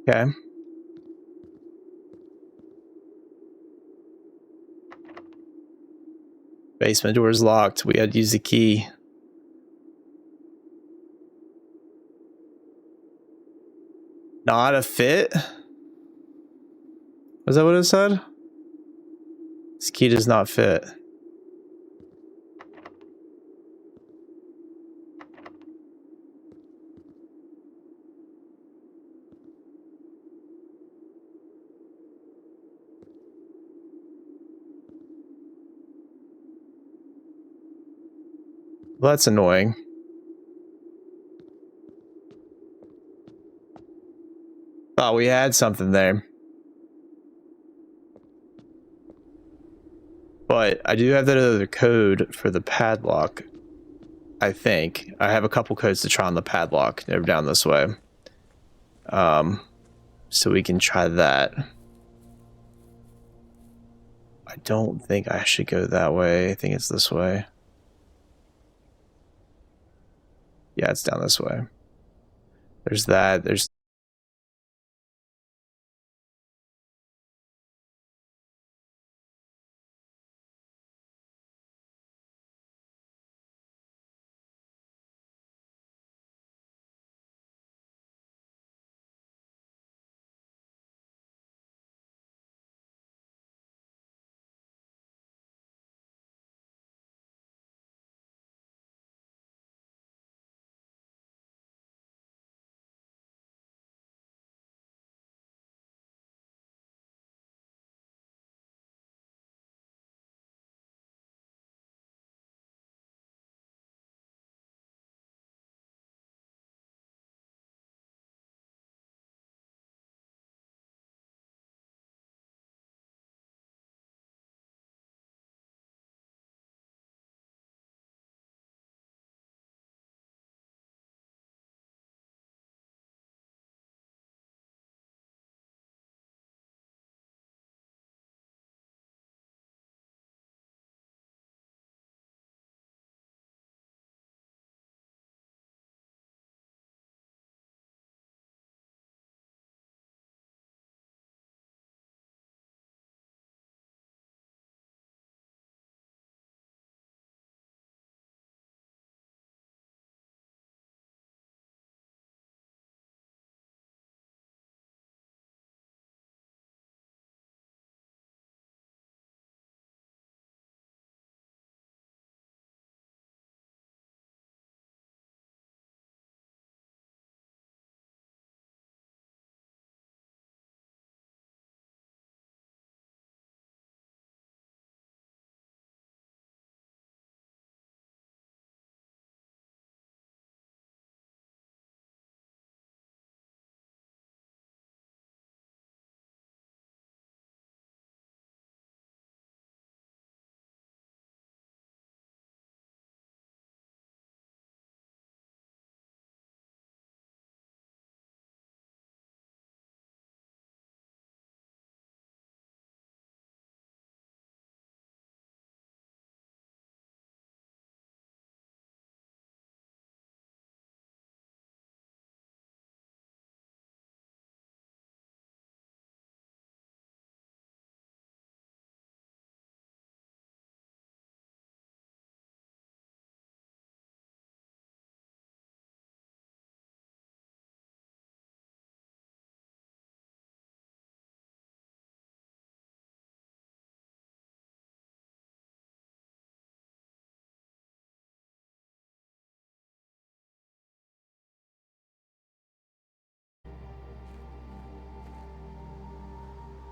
Speaker 2: Okay. Basement door is locked. We had to use the key. Not a fit? Was that what it said? This key does not fit. Well, that's annoying. Thought we had something there. But I do have that other code for the padlock. I think. I have a couple codes to try on the padlock. They're down this way. So we can try that. I don't think I should go that way. I think it's this way. Yeah, it's down this way. There's that. There's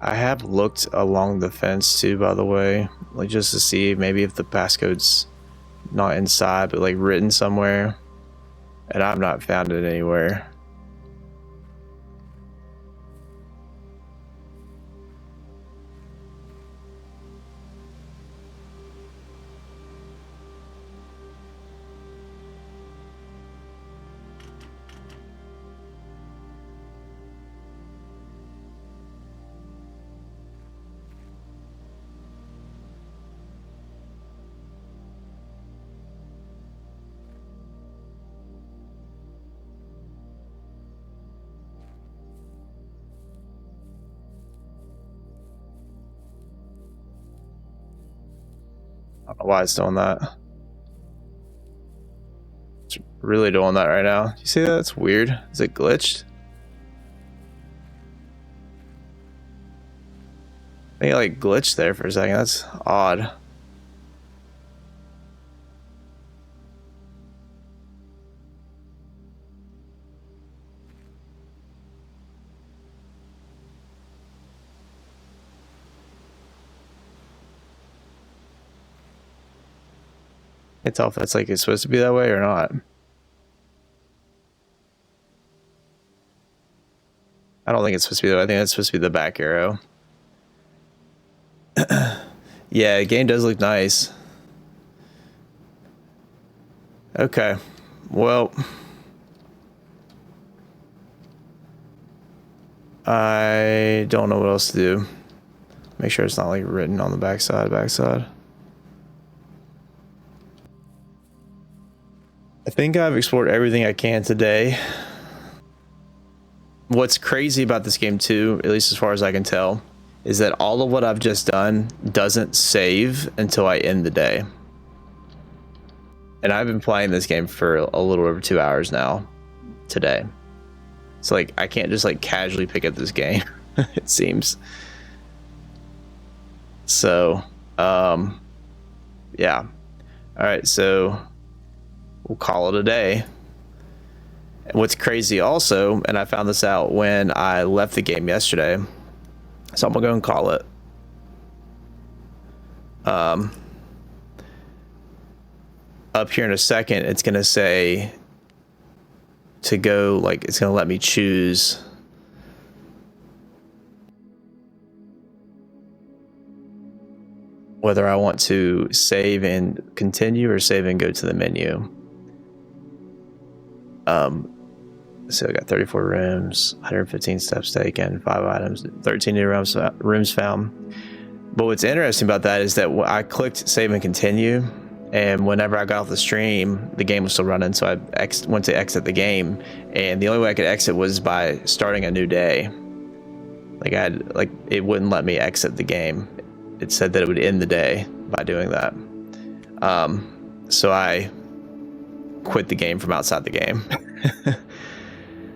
Speaker 2: I have looked along the fence too, by the way, like just to see maybe if the passcode's not inside, but like written somewhere, and I've not found it anywhere. I don't know why it's doing that. It's really doing that right now. You see that? It's weird. Is it glitched? I think it like glitched there for a second. That's odd. Can't tell if that's like it's supposed to be that way or not. I don't think it's supposed to be that way. I think that's supposed to be the back arrow. Yeah, the game does look nice. Okay. Well, I don't know what else to do. Make sure it's not like written on the backside. I think I've explored everything I can today. What's crazy about this game too, at least as far as I can tell, is that all of what I've just done doesn't save until I end the day. And I've been playing this game for a little over 2 hours now today. So like I can't just like casually pick up this game, it seems. So yeah. All right, so we'll call it a day. And what's crazy also, and I found this out when I left the game yesterday, so I'm gonna go and call it. Up here in a second, it's gonna say to go, like it's gonna let me choose whether I want to save and continue or save and go to the menu. So I got 34 rooms, 115 steps taken, 5 items, 13 new rooms found. But what's interesting about that is that I clicked save and continue, and whenever I got off the stream, the game was still running, so I went to exit the game, and the only way I could exit was by starting a new day. Like it wouldn't let me exit the game. It said that it would end the day by doing that. So I quit the game from outside the game.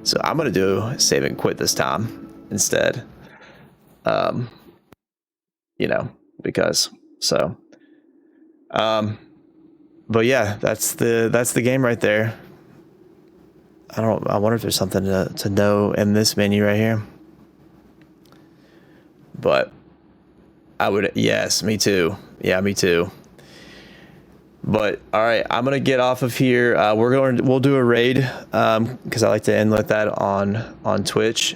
Speaker 2: So I'm gonna do save and quit this time instead. You know, because so. But yeah, that's the game right there. I wonder if there's something to know in this menu right here. But I would, yes, me too. Yeah, me too. But all right, I'm gonna get off of here. We'll do a raid because I like to end like that on Twitch.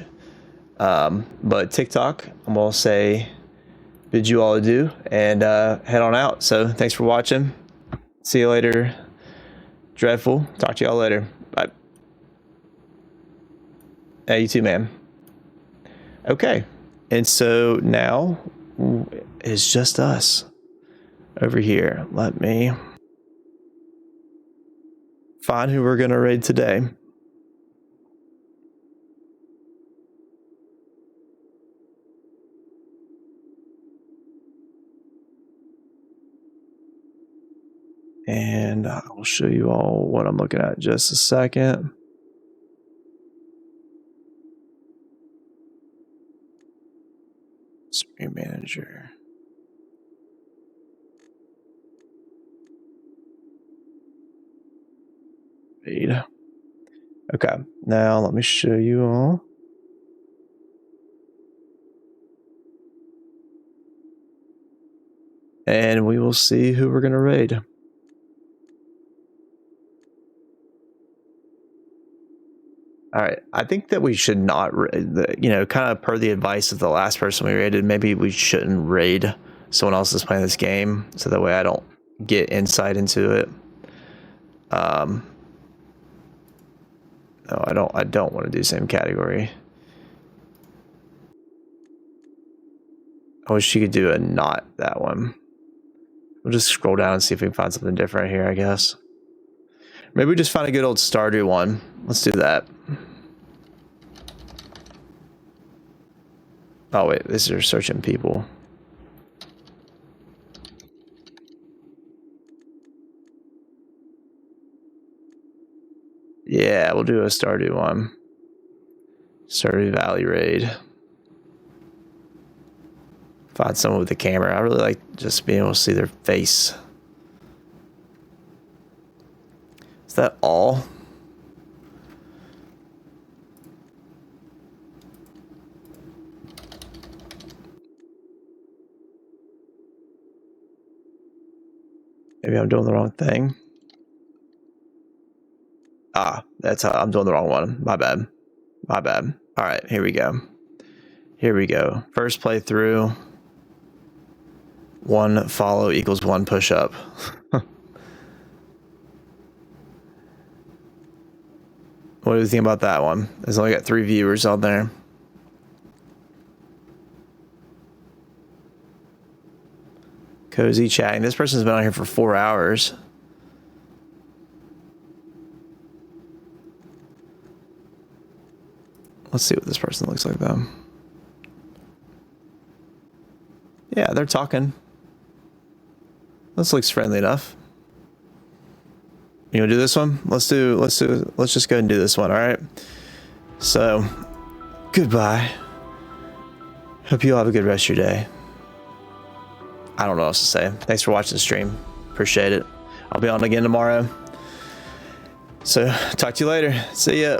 Speaker 2: But TikTok, I'm gonna say bid you all adieu and head on out. So thanks for watching. See you later, Dreadful. Talk to y'all later. Bye. You too, man. Okay, and so now it's just us over here. Let me find who we're gonna raid today. And I'll show you all what I'm looking at in just a second. Stream manager. Raid. Okay, now let me show you all. and we will see who we're gonna raid. All right, I think that we should not, kind of per the advice of the last person we raided, maybe we shouldn't raid someone else that's playing this game, so that way I don't get insight into it. No, I don't want to do same category. I wish you could do a not that one. We'll just scroll down and see if we can find something different here, I guess. Maybe we just find a good old Stardew one. Let's do that. Oh wait, these are searching people. Yeah, we'll do a Stardew one. Stardew Valley raid. Find someone with a camera. I really like just being able to see their face. Is that all? Maybe I'm doing the wrong thing. Ah, that's how I'm doing the wrong one. My bad. My bad. All right, here we go. Here we go. First playthrough. 1 follow equals 1 push up. What do you think about that one? There's only got 3 viewers on there. Cozy chatting. This person's been on here for 4 hours. Let's see what this person looks like though. Yeah, they're talking. This looks friendly enough. You wanna do this one? Let's just go ahead and do this one, alright? So, goodbye. Hope you all have a good rest of your day. I don't know what else to say. Thanks for watching the stream. Appreciate it. I'll be on again tomorrow. So, talk to you later. See ya.